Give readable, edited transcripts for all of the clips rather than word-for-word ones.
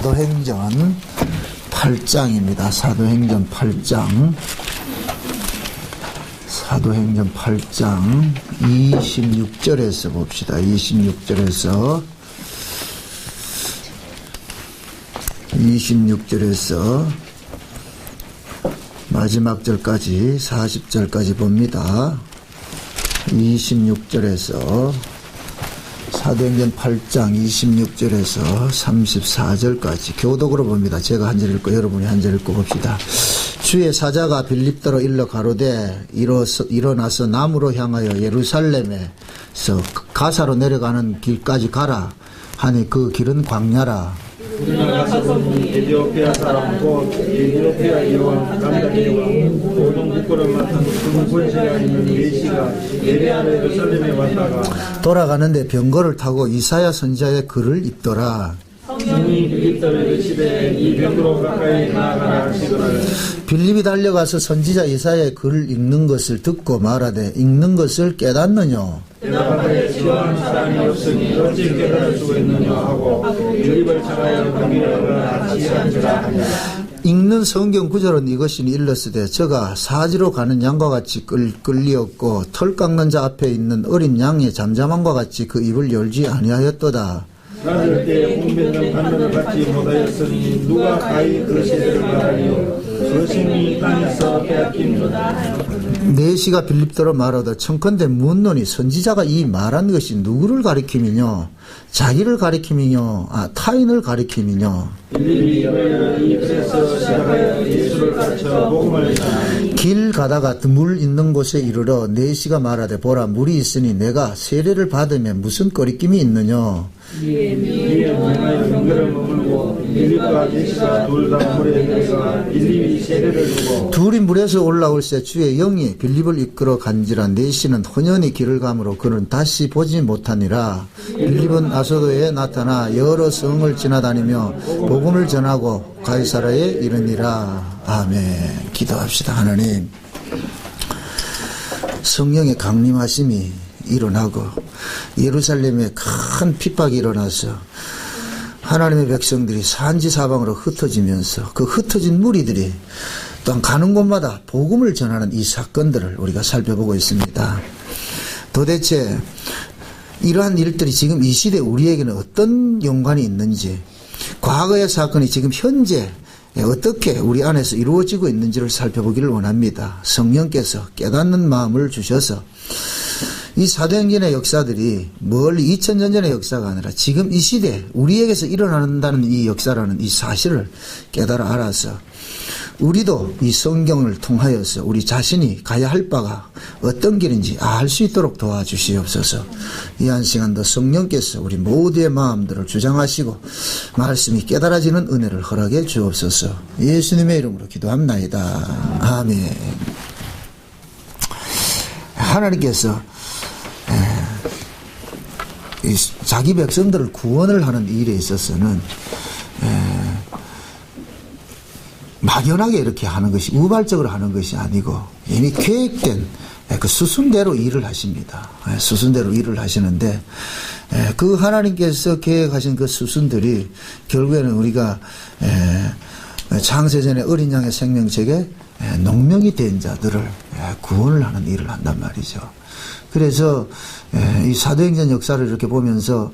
사도행전 8장입니다. 사도행전 8장. 사도행전 8장 26절에서 봅시다. 26절에서 마지막 절까지 40절까지 봅니다. 26절에서 사도행전 8장 26절에서 34절까지 교독으로 봅니다. 제가 한 절 읽고 여러분이 한 절 읽고 봅시다. 주의 사자가 빌립더로 일러 가로되 일어나서 남으로 향하여 예루살렘에서 가사로 내려가는 길까지 가라 하니 그 길은 광야라. 우리가 가서 보니 에티오피아 사람 곧 에티오피아 여왕 감다리 여왕 모든 국고를 맡은 큰 권세가 있는 메시가 예배하러 예루살렘에 왔다가 돌아가는데 병거를 타고 이사야 선지자의 글을 읽더라. 성령이 빌립더를 집에 이 병으로 가까이 나아가라 하시거늘 빌립이 달려가서 선지자 이사야의 글을 읽는 것을 듣고 말하되 읽는 것을 깨닫느냐. 대답하되 지원하는 사람이 없으니 어찌 깨달을 수 있느냐 하고 빌립을 향하여 거기를 지시한지라 하니라. 읽는 성경 구절은 이것이니 일렀으되 저가 사지로 가는 양과 같이 끌리었고 털 깎는 자 앞에 있는 어린 양의 잠잠함과 같이 그 입을 열지 아니하였도다. 낮을 때 홍변경 반면을 받지 못하였으니 누가 가히 그 세대를 말하리요 그 생이 땅에서 빼앗김이로다. 내시가 빌립더로 말하되 청컨대 묻노니 선지자가 이 말한 것이 누구를 가리킴이뇨? 자기를 가리킴이뇨? 타인을 가리킴이뇨? 빌립이 이 글에서 시작하여 예수를 가르쳐 복음을 전하니 길 가다가 물 있는 곳에 이르러 내시가 말하되 보라 물이 있으니 내가 세례를 받으면 무슨 거리낌이 있느냐? 이에 명하여 병거를 머물고 빌립과 예수가 둘 다 물에 들어가 빌립이 세례를 두고 둘이 물에서 올라올새 주의 영이 빌립을 이끌어 간지라. 내시는 혼연히 길을 가므로 그는 다시 보지 못하니라. 빌립은 아소도에 나타나 여러 성을 지나다니며 복음을 전하고 가이사라에 이르니라. 아멘. 기도합시다. 하나님, 성령의 강림하심이 일어나고 예루살렘에 큰 핍박이 일어나서 하나님의 백성들이 산지사방으로 흩어지면서 그 흩어진 무리들이 또한 가는 곳마다 복음을 전하는 이 사건들을 우리가 살펴보고 있습니다. 도대체 이러한 일들이 지금 이 시대 우리에게는 어떤 연관이 있는지, 과거의 사건이 지금 현재 어떻게 우리 안에서 이루어지고 있는지를 살펴보기를 원합니다. 성령께서 깨닫는 마음을 주셔서 이 사도행전의 역사들이 멀리 2000년 전의 역사가 아니라 지금 이 시대 우리에게서 일어난다는 이 역사라는 이 사실을 깨달아 알아서 우리도 이 성경을 통하여서 우리 자신이 가야 할 바가 어떤 길인지 알 수 있도록 도와주시옵소서. 이 한 시간도 성령께서 우리 모두의 마음들을 주장하시고 말씀이 깨달아지는 은혜를 허락해 주옵소서. 예수님의 이름으로 기도합나이다. 아멘. 하나님께서 자기 백성들을 구원을 하는 일에 있어서는 막연하게 이렇게 하는 것이, 우발적으로 하는 것이 아니고 이미 계획된 그 수순대로 일을 하십니다. 수순대로 일을 하시는데 그 하나님께서 계획하신 그 수순들이 결국에는 우리가 창세전에 어린 양의 생명책에 농명이 된 자들을 구원을 하는 일을 한단 말이죠. 그래서 이 사도행전 역사를 이렇게 보면서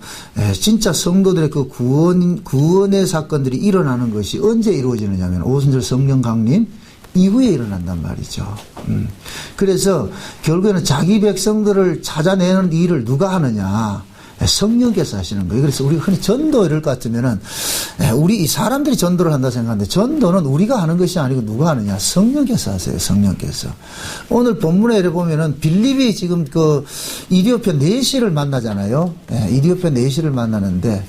진짜 성도들의 그 구원의 사건들이 일어나는 것이 언제 이루어지느냐면 오순절 성령 강림 이후에 일어난단 말이죠. 그래서 결국에는 자기 백성들을 찾아내는 일을 누가 하느냐? 성령께서 하시는 거예요. 그래서 우리가 흔히 전도 이럴 것 같으면은 우리 이 사람들이 전도를 한다 생각하는데 전도는 우리가 하는 것이 아니고 누가 하느냐? 성령께서 하세요. 성령께서. 오늘 본문에 이렇게 보면은 빌립이 지금 그 이디오피아 내시를 만나잖아요. 이디오피아 내시를 만나는데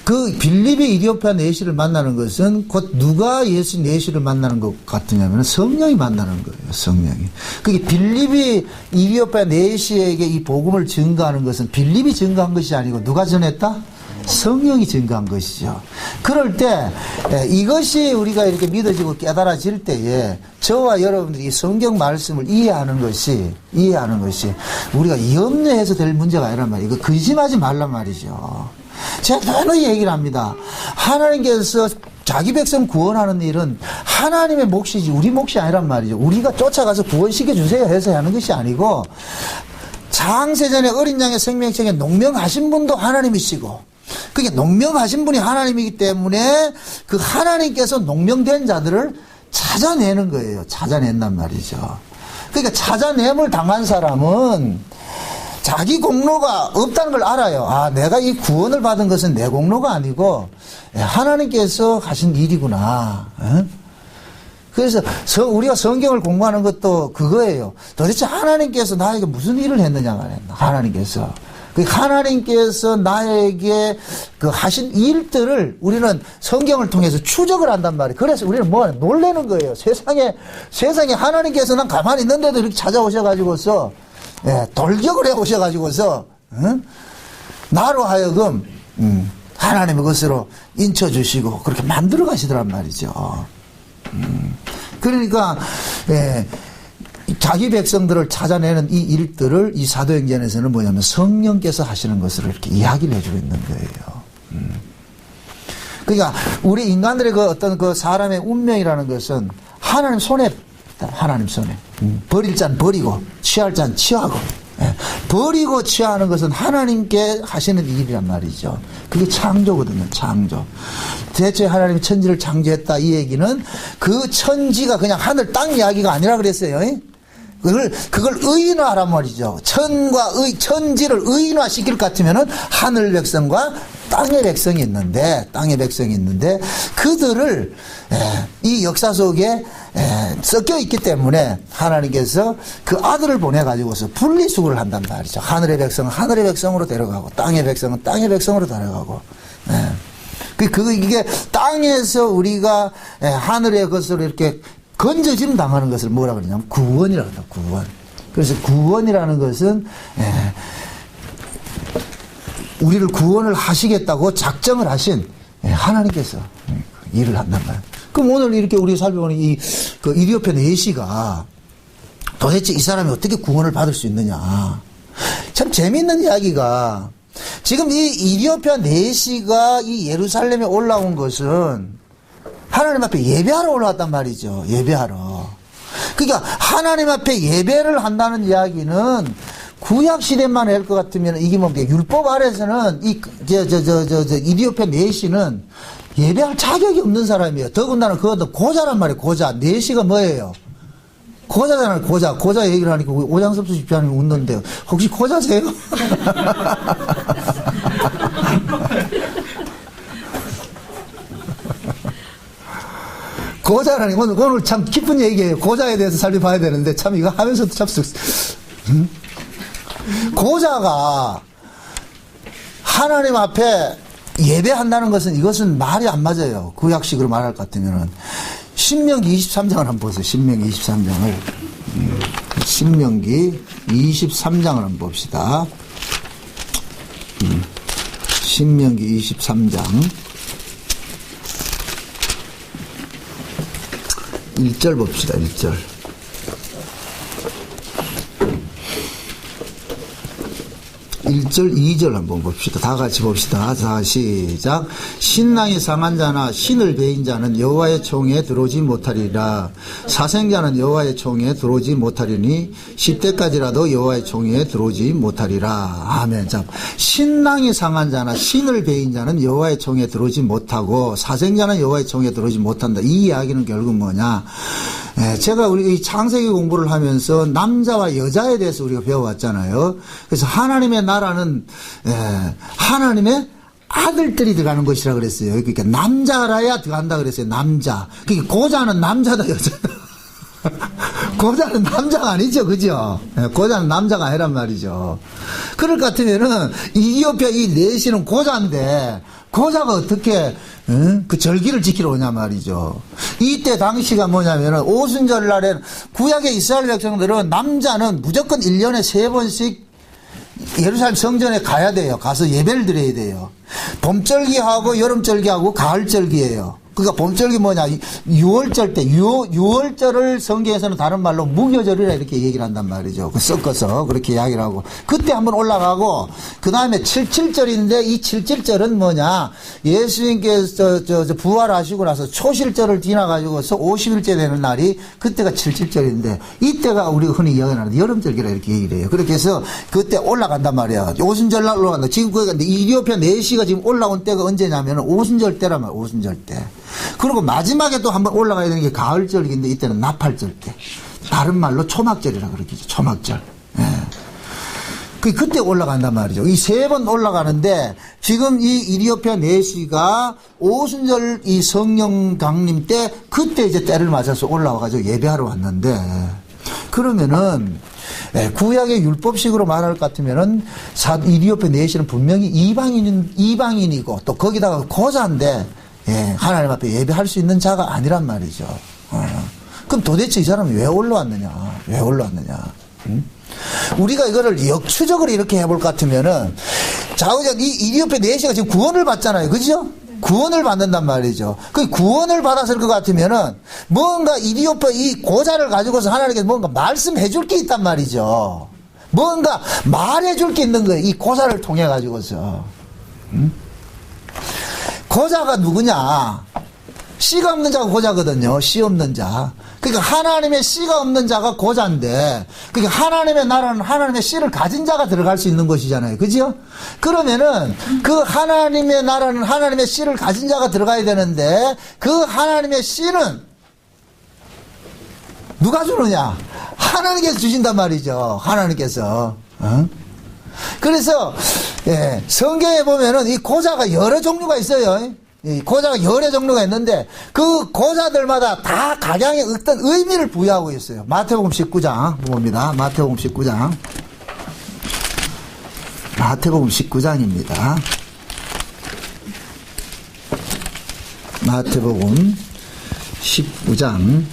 그 빌립이 이디오피아 내시를 만나는 것은 곧 누가 예수 내시를 만나는 것 같으냐면 성령이 만나는 거예요. 성령이. 그게 빌립이 이디오피아 내시에게 이 복음을 증거하는 것은 빌립이 증거한 것이 아니고 누가 전했다? 성령이 증거한 것이죠. 그럴 때 이것이 우리가 이렇게 믿어지고 깨달아질 때에 저와 여러분들이 이 성경 말씀을 이해하는 것이 우리가 염려해서 될 문제가 아니란 말이에요. 이거 근심하지 말란 말이죠. 제가 늘 얘기를 합니다. 하나님께서 자기 백성 구원하는 일은 하나님의 몫이지 우리 몫이 아니란 말이죠. 우리가 쫓아가서 구원시켜 주세요 해서 하는 것이 아니고 창세전에 어린 양의 생명책에 농명하신 분도 하나님이시고 그게 농명하신 분이 하나님이기 때문에 그 하나님께서 농명된 자들을 찾아내는 거예요. 찾아낸단 말이죠. 그러니까 찾아냄을 당한 사람은 자기 공로가 없다는 걸 알아요. 아, 내가 이 구원을 받은 것은 내 공로가 아니고 하나님께서 하신 일이구나. 그래서 우리가 성경을 공부하는 것도 그거예요. 도대체 하나님께서 나에게 무슨 일을 했느냐 말이야. 하나님께서. 하나님께서 나에게 그 하신 일들을 우리는 성경을 통해서 추적을 한단 말이에요. 그래서 우리는 뭐 놀라는 거예요. 세상에 하나님께서 난 가만히 있는데도 이렇게 찾아오셔가지고서 돌격을 해 오셔가지고서 나로 하여금 하나님의 것으로 인쳐주시고 그렇게 만들어 가시더란 말이죠. 그러니까 자기 백성들을 찾아내는 이 일들을 이 사도행전에서는 뭐냐면 성령께서 하시는 것을 이렇게 이야기를 해주고 있는 거예요. 그러니까 우리 인간들의 그 어떤 그 사람의 운명이라는 것은 하나님 손에 하나님 손에 버릴 잔 버리고 취할 잔 취하고 버리고 취하는 것은 하나님께 하시는 일이란 말이죠. 그게 창조거든요. 창조. 대체 하나님이 천지를 창조했다 이 얘기는 그 천지가 그냥 하늘 땅 이야기가 아니라 그랬어요. 그걸 의인화하란 말이죠. 천지를 의인화 시킬 것 같으면은 하늘 백성과 땅의 백성이 있는데 그들을 이 역사 속에 섞여 있기 때문에 하나님께서 그 아들을 보내가지고서 분리수거를 한단 말이죠. 하늘의 백성은 하늘의 백성으로 데려가고 땅의 백성은 땅의 백성으로 데려가고 이게 땅에서 우리가 하늘의 것으로 이렇게 건져짐 당하는 것을 뭐라 그러냐면 구원이라고 합니다. 구원. 그래서 구원이라는 것은 우리를 구원을 하시겠다고 작정을 하신 하나님께서 일을 한단 말이에요. 그럼 오늘 이렇게 우리 살펴보는 그 이디오피아 내시가 도대체 이 사람이 어떻게 구원을 받을 수 있느냐. 참 재미있는 이야기가 지금 이 이디오피아 내시가 이 예루살렘에 올라온 것은 하나님 앞에 예배하러 올라왔단 말이죠. 예배하러. 그러니까 하나님 앞에 예배를 한다는 이야기는 구약 시대만 할 것 같으면 이게 뭡니까? 율법 아래서는 이디오피아 내시는 예배할 자격이 없는 사람이에요. 더군다나 그것도 고자란 말이에요. 고자. 내시가 뭐예요? 고자잖아요. 고자 얘기를 하니까 오장섭수 집사님이 웃는데요. 혹시 고자세요? 고자라니 오늘 참 깊은 얘기예요. 고자에 대해서 살펴봐야 되는데 참 이거 하면서도 참 고자가 하나님 앞에 예배한다는 것은 이것은 말이 안 맞아요. 구약식으로 말할 것 같으면은 신명기 23장을 한번 보세요. 신명기 23장을 신명기 23장을 한번 봅시다. 신명기 23장 1절 봅시다. 1절. 1절, 2절 한번 봅시다. 다 같이 봅시다. 자, 시작. 신랑이 상한 자나 신을 베인 자는 여호와의 총에 들어오지 못하리라. 사생자는 여호와의 총에 들어오지 못하리니 10대까지라도 여호와의 총에 들어오지 못하리라. 아멘. 자, 신랑이 상한 자나 신을 베인 자는 여호와의 총에 들어오지 못하고 사생자는 여호와의 총에 들어오지 못한다. 이 이야기는 결국 뭐냐? 제가 우리 이 창세기 공부를 하면서 남자와 여자에 대해서 우리가 배워왔잖아요. 그래서 하나님의 나라는 하나님의 아들들이 들어가는 것이라 그랬어요. 그러니까 남자라야 들어간다 그랬어요. 남자. 그러니까 고자는 남자다 여자다. 고자는 남자가 아니죠, 그죠? 고자는 남자가 아니란 말이죠. 그럴 것 같으면은 이디오피아 이 내시는 고자인데 고자가 어떻게 그 절기를 지키러 오냐 말이죠. 이때 당시가 뭐냐면은 오순절날에 구약의 이스라엘 백성들은 남자는 무조건 1년에 3번씩 예루살렘 성전에 가야 돼요. 가서 예배를 드려야 돼요. 봄절기하고 여름절기하고 가을절기예요. 그러니까 봄절기 뭐냐, 6월절 때, 6월절을 성경에서는 다른 말로 무교절이라 이렇게 얘기를 한단 말이죠. 섞어서 그렇게 이야기를 하고. 그때 한번 올라가고, 그 다음에 77절인데 이 77절은 뭐냐, 예수님께서 부활하시고 나서 초실절을 지나가지고서 50일째 되는 날이 그때가 77절인데, 이때가 우리가 흔히 이야기하는 여름절기라 이렇게 얘기를 해요. 그렇게 해서 그때 올라간단 말이야. 오순절날 올라간다. 지금 그러니까 이디오피아 4시가 지금 올라온 때가 언제냐면 오순절 때란 말이야. 오순절 때. 그리고 마지막에 또 한번 올라가야 되는 게 가을절기인데 이때는 나팔절 때. 다른 말로 초막절이라 그러겠죠. 초막절. 예. 그때 올라간단 말이죠. 이 3번 올라가는데 지금 이 이디오피아 4시가 오순절 이 성령 강림 때 그때 이제 때를 맞아서 올라와가지고 예배하러 왔는데 그러면은 구약의 율법식으로 말할 것 같으면은 이디오피아 4시는 분명히 이방인이고 또 거기다가 고자인데 하나님 앞에 예배할 수 있는 자가 아니란 말이죠. 그럼 도대체 이 사람이 왜 올라왔느냐? 왜 올라왔느냐? 응? 우리가 이거를 역추적으로 이렇게 해볼 것 같으면은 좌우전 이 이디오피아 4시가 지금 구원을 받잖아요. 그죠? 구원을 받는단 말이죠. 그 구원을 받았을 것 같으면은 뭔가 이디오피아 이 고자를 가지고서 하나님께서 뭔가 말씀해 줄 게 있단 말이죠. 뭔가 말해 줄 게 있는 거예요. 이 고자를 통해 가지고서. 응? 고자가 누구냐? 씨가 없는 자가 고자거든요. 씨 없는 자. 그러니까 하나님의 씨가 없는 자가 고자인데, 그러니까 하나님의 나라는 하나님의 씨를 가진 자가 들어갈 수 있는 것이잖아요. 그죠? 그러면은 그 하나님의 나라는 하나님의 씨를 가진 자가 들어가야 되는데, 그 하나님의 씨는 누가 주느냐? 하나님께서 주신단 말이죠. 하나님께서. 그래서 성경에 보면은 이 고자가 여러 종류가 있어요. 이 고자가 여러 종류가 있는데 그 고자들마다 다 각양의 어떤 의미를 부여하고 있어요. 마태복음 19장 봅니다. 마태복음 19장. 마태복음 19장입니다. 마태복음 19장.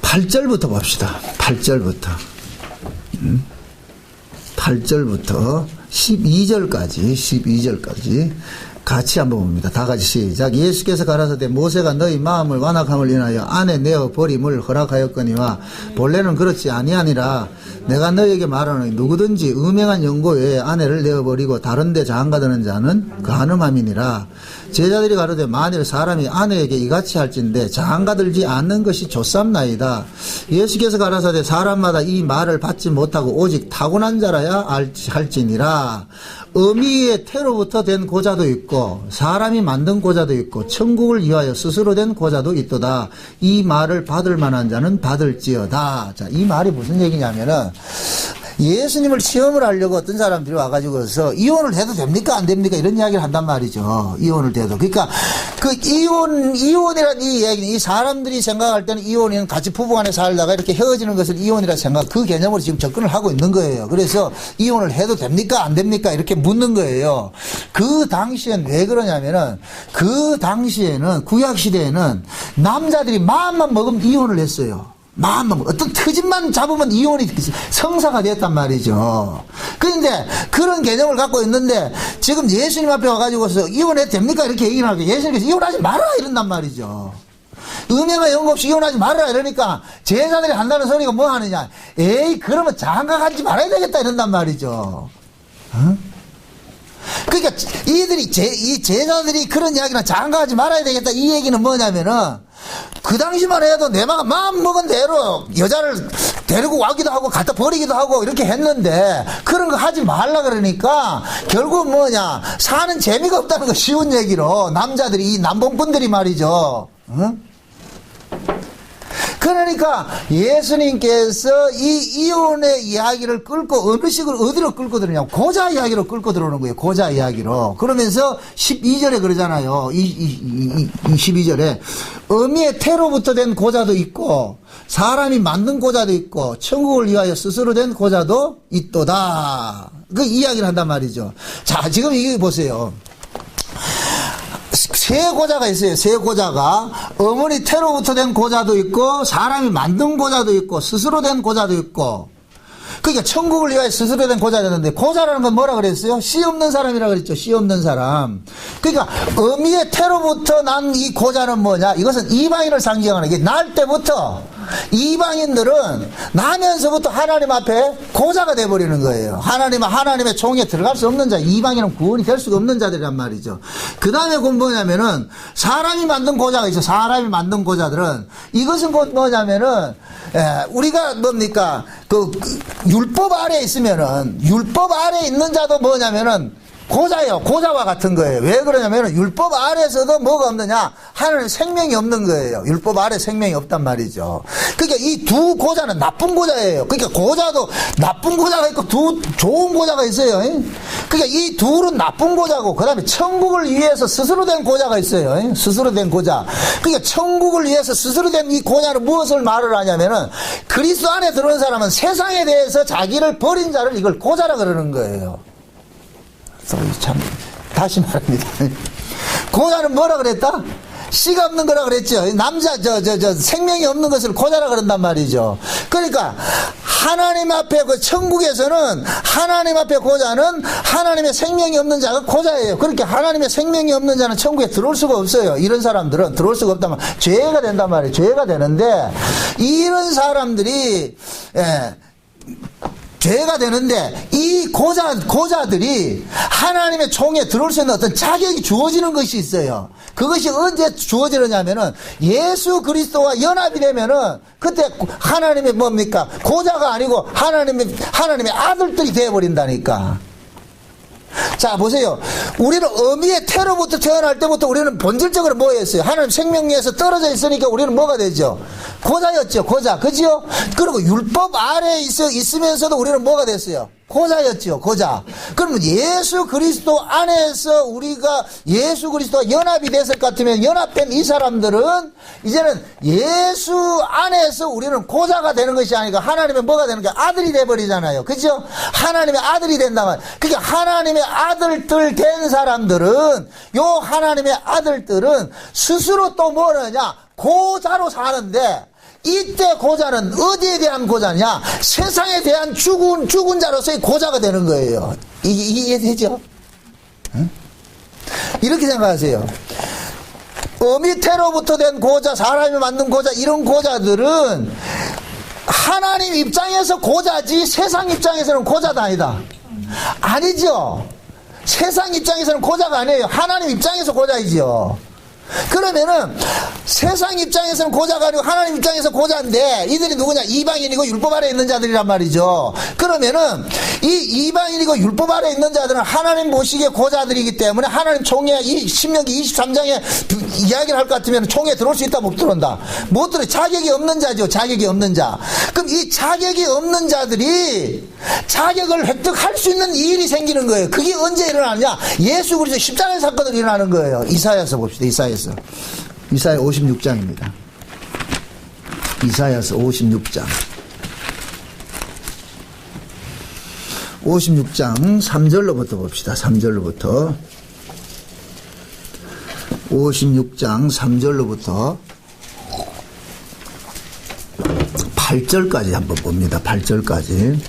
8절부터 봅시다. 8절부터. 8절부터 12절까지 같이 한번 봅니다. 다 같이 시작. 예수께서 가라사대 모세가 너희 마음을 완악함을 인하여 안에 내어 버림을 허락하였거니와 본래는 그렇지 아니하니라. 내가 너희에게 말하노니 누구든지 음행한 연고 외에 아내를 내어버리고 다른 데 장가드는 자는 간음함이니라. 제자들이 가로되 만일 사람이 아내에게 이같이 할진대 장가들지 않는 것이 좋삼나이다. 예수께서 가라사대 사람마다 이 말을 받지 못하고 오직 타고난 자라야 할지니라. 어미의 태로부터 된 고자도 있고 사람이 만든 고자도 있고 천국을 위하여 스스로 된 고자도 있도다. 이 말을 받을 만한 자는 받을지어다. 자, 이 말이 무슨 얘기냐면은 예수님을 시험을 하려고 어떤 사람들이 와가지고서 이혼을 해도 됩니까? 안 됩니까? 이런 이야기를 한단 말이죠. 이혼을 해도. 그러니까 그 이혼이란 이 얘기는 이 사람들이 생각할 때는 이혼은 같이 부부간에 살다가 이렇게 헤어지는 것을 이혼이라 생각, 그 개념으로 지금 접근을 하고 있는 거예요. 그래서 이혼을 해도 됩니까? 안 됩니까? 이렇게 묻는 거예요. 그 당시엔 왜 그러냐면은 그 당시에는 구약시대에는 남자들이 마음만 먹으면 이혼을 했어요. 마음만 어떤 트집만 잡으면 이혼이 성사가 됐단 말이죠. 그런데 그런 개념을 갖고 있는데 지금 예수님 앞에 와가지고서 이혼해도 됩니까? 이렇게 얘기를 하고 예수님께서 이혼하지 마라 이런단 말이죠. 음행과 연고 없이 이혼하지 말아라 이러니까 제자들이 한다는 소리가 뭐 하느냐? 에이 그러면 장가가지 말아야 되겠다 이런단 말이죠. 그러니까 이 제자들이 그런 이야기나 장가가지 말아야 되겠다 이 얘기는 뭐냐면은 그 당시만 해도 내 마음 먹은 대로 여자를 데리고 와기도 하고 갖다 버리기도 하고 이렇게 했는데 그런 거 하지 말라 그러니까 결국 뭐냐 사는 재미가 없다는 거 쉬운 얘기로 남자들이 이 남봉꾼들이 말이죠. 그러니까 예수님께서 이 이혼의 이야기를 끌고 어느 식으로 어디로 끌고 들어오냐면 고자 이야기로 끌고 들어오는 거예요. 고자 이야기로. 그러면서 12절에 그러잖아요. 12절에 어미의 태로부터 된 고자도 있고 사람이 만든 고자도 있고 천국을 위하여 스스로 된 고자도 있도다. 그 이야기를 한단 말이죠. 자, 지금 이거 보세요. 세 고자가 있어요. 세 고자가 어머니 태로부터 된 고자도 있고 사람이 만든 고자도 있고 스스로 된 고자도 있고 그러니까 천국을 위하여 스스로 된 고자였는데, 고자라는 건 뭐라 그랬어요? 씨 없는 사람이라 그랬죠. 씨 없는 사람. 그러니까 어미의 태로부터 난 이 고자는 뭐냐? 이것은 이방인을 상징하는 게, 날 때부터 이방인들은 나면서부터 하나님 앞에 고자가 돼버리는 거예요. 하나님의 종에 들어갈 수 없는 자, 이방인은 구원이 될 수가 없는 자들이란 말이죠. 그 다음에 곧 뭐냐면은 사람이 만든 고자가 있어. 사람이 만든 고자들은 이것은 곧 뭐냐면은 우리가 뭡니까 그 율법 아래에 있으면은, 율법 아래에 있는 자도 뭐냐면은 고자예요. 고자와 같은 거예요. 왜 그러냐면 율법 아래에서도 뭐가 없느냐? 하나님 생명이 없는 거예요. 율법 아래 생명이 없단 말이죠. 그러니까 이 두 고자는 나쁜 고자예요. 그러니까 고자도 나쁜 고자가 있고 두 좋은 고자가 있어요. 그러니까 이 둘은 나쁜 고자고, 그 다음에 천국을 위해서 스스로 된 고자가 있어요. 스스로 된 고자. 그러니까 천국을 위해서 스스로 된 이 고자는 무엇을 말을 하냐면은, 그리스도 안에 들어온 사람은 세상에 대해서 자기를 버린 자를 이걸 고자라 그러는 거예요. 참, 다시 말합니다. 고자는 뭐라 그랬다? 씨가 없는 거라 그랬죠. 남자, 생명이 없는 것을 고자라 그런단 말이죠. 그러니까, 하나님 앞에 그 천국에서는 하나님 앞에 고자는 하나님의 생명이 없는 자가 고자예요. 그렇게 하나님의 생명이 없는 자는 천국에 들어올 수가 없어요. 이런 사람들은 들어올 수가 없다면 죄가 된단 말이에요. 죄가 되는데, 이런 사람들이, 죄가 되는데, 이 고자들이 하나님의 종에 들어올 수 있는 어떤 자격이 주어지는 것이 있어요. 그것이 언제 주어지느냐면은, 예수 그리스도와 연합이 되면은, 그때 하나님의 뭡니까? 고자가 아니고 하나님의 아들들이 되어버린다니까. 자, 보세요. 우리는 어미의 태로부터 태어날 때부터 우리는 본질적으로 뭐였어요? 하나님 생명에서 떨어져 있으니까 우리는 뭐가 되죠? 고자였죠. 고자. 그죠? 그리고 율법 아래에 있으면서도 우리는 뭐가 됐어요? 고자였죠. 고자. 그러면 예수 그리스도 안에서 우리가 예수 그리스도와 연합이 됐을 것 같으면, 연합된 이 사람들은 이제는 예수 안에서 우리는 고자가 되는 것이 아니고 하나님의 뭐가 되는 거야? 아들이 돼버리잖아요. 그죠? 하나님의 아들이 된다면, 그게 하나님의 아들들 된 사람들은, 요 하나님의 아들들은 스스로 또 뭐느냐? 고자로 사는데, 이때 고자는 어디에 대한 고자냐? 세상에 대한 죽은 자로서의 고자가 되는 거예요. 이게 이해되죠? 응? 이렇게 생각하세요. 어미 태로부터 된 고자, 사람이 만든 고자, 이런 고자들은 하나님 입장에서 고자지 세상 입장에서는 고자가 아니다. 아니죠. 세상 입장에서는 고자가 아니에요. 하나님 입장에서 고자이죠. 그러면은 세상 입장에서는 고자가 아니고 하나님 입장에서 고자인데, 이들이 누구냐? 이방인이고 율법 아래 있는 자들이란 말이죠. 그러면은 이 이방인이고 율법 아래 있는 자들은 하나님 보시기에 고자들이기 때문에, 하나님 총회 이 신명기 23장에 이야기를 할 것 같으면 총회에 들어올 수 있다, 못 들어온다? 못 들어. 자격이 없는 자죠. 자격이 없는 자. 그럼 이 자격이 없는 자들이 자격을 획득할 수 있는 일이 생기는 거예요. 그게 언제 일어나느냐? 예수 그리스도 십자가의 사건으로 일어나는 거예요. 이사야서 봅시다. 이사야 56장입니다. 이사야서 56장 3절로부터 봅시다. 3절로부터 56장 3절로부터 8절까지 한번 봅니다. 8절까지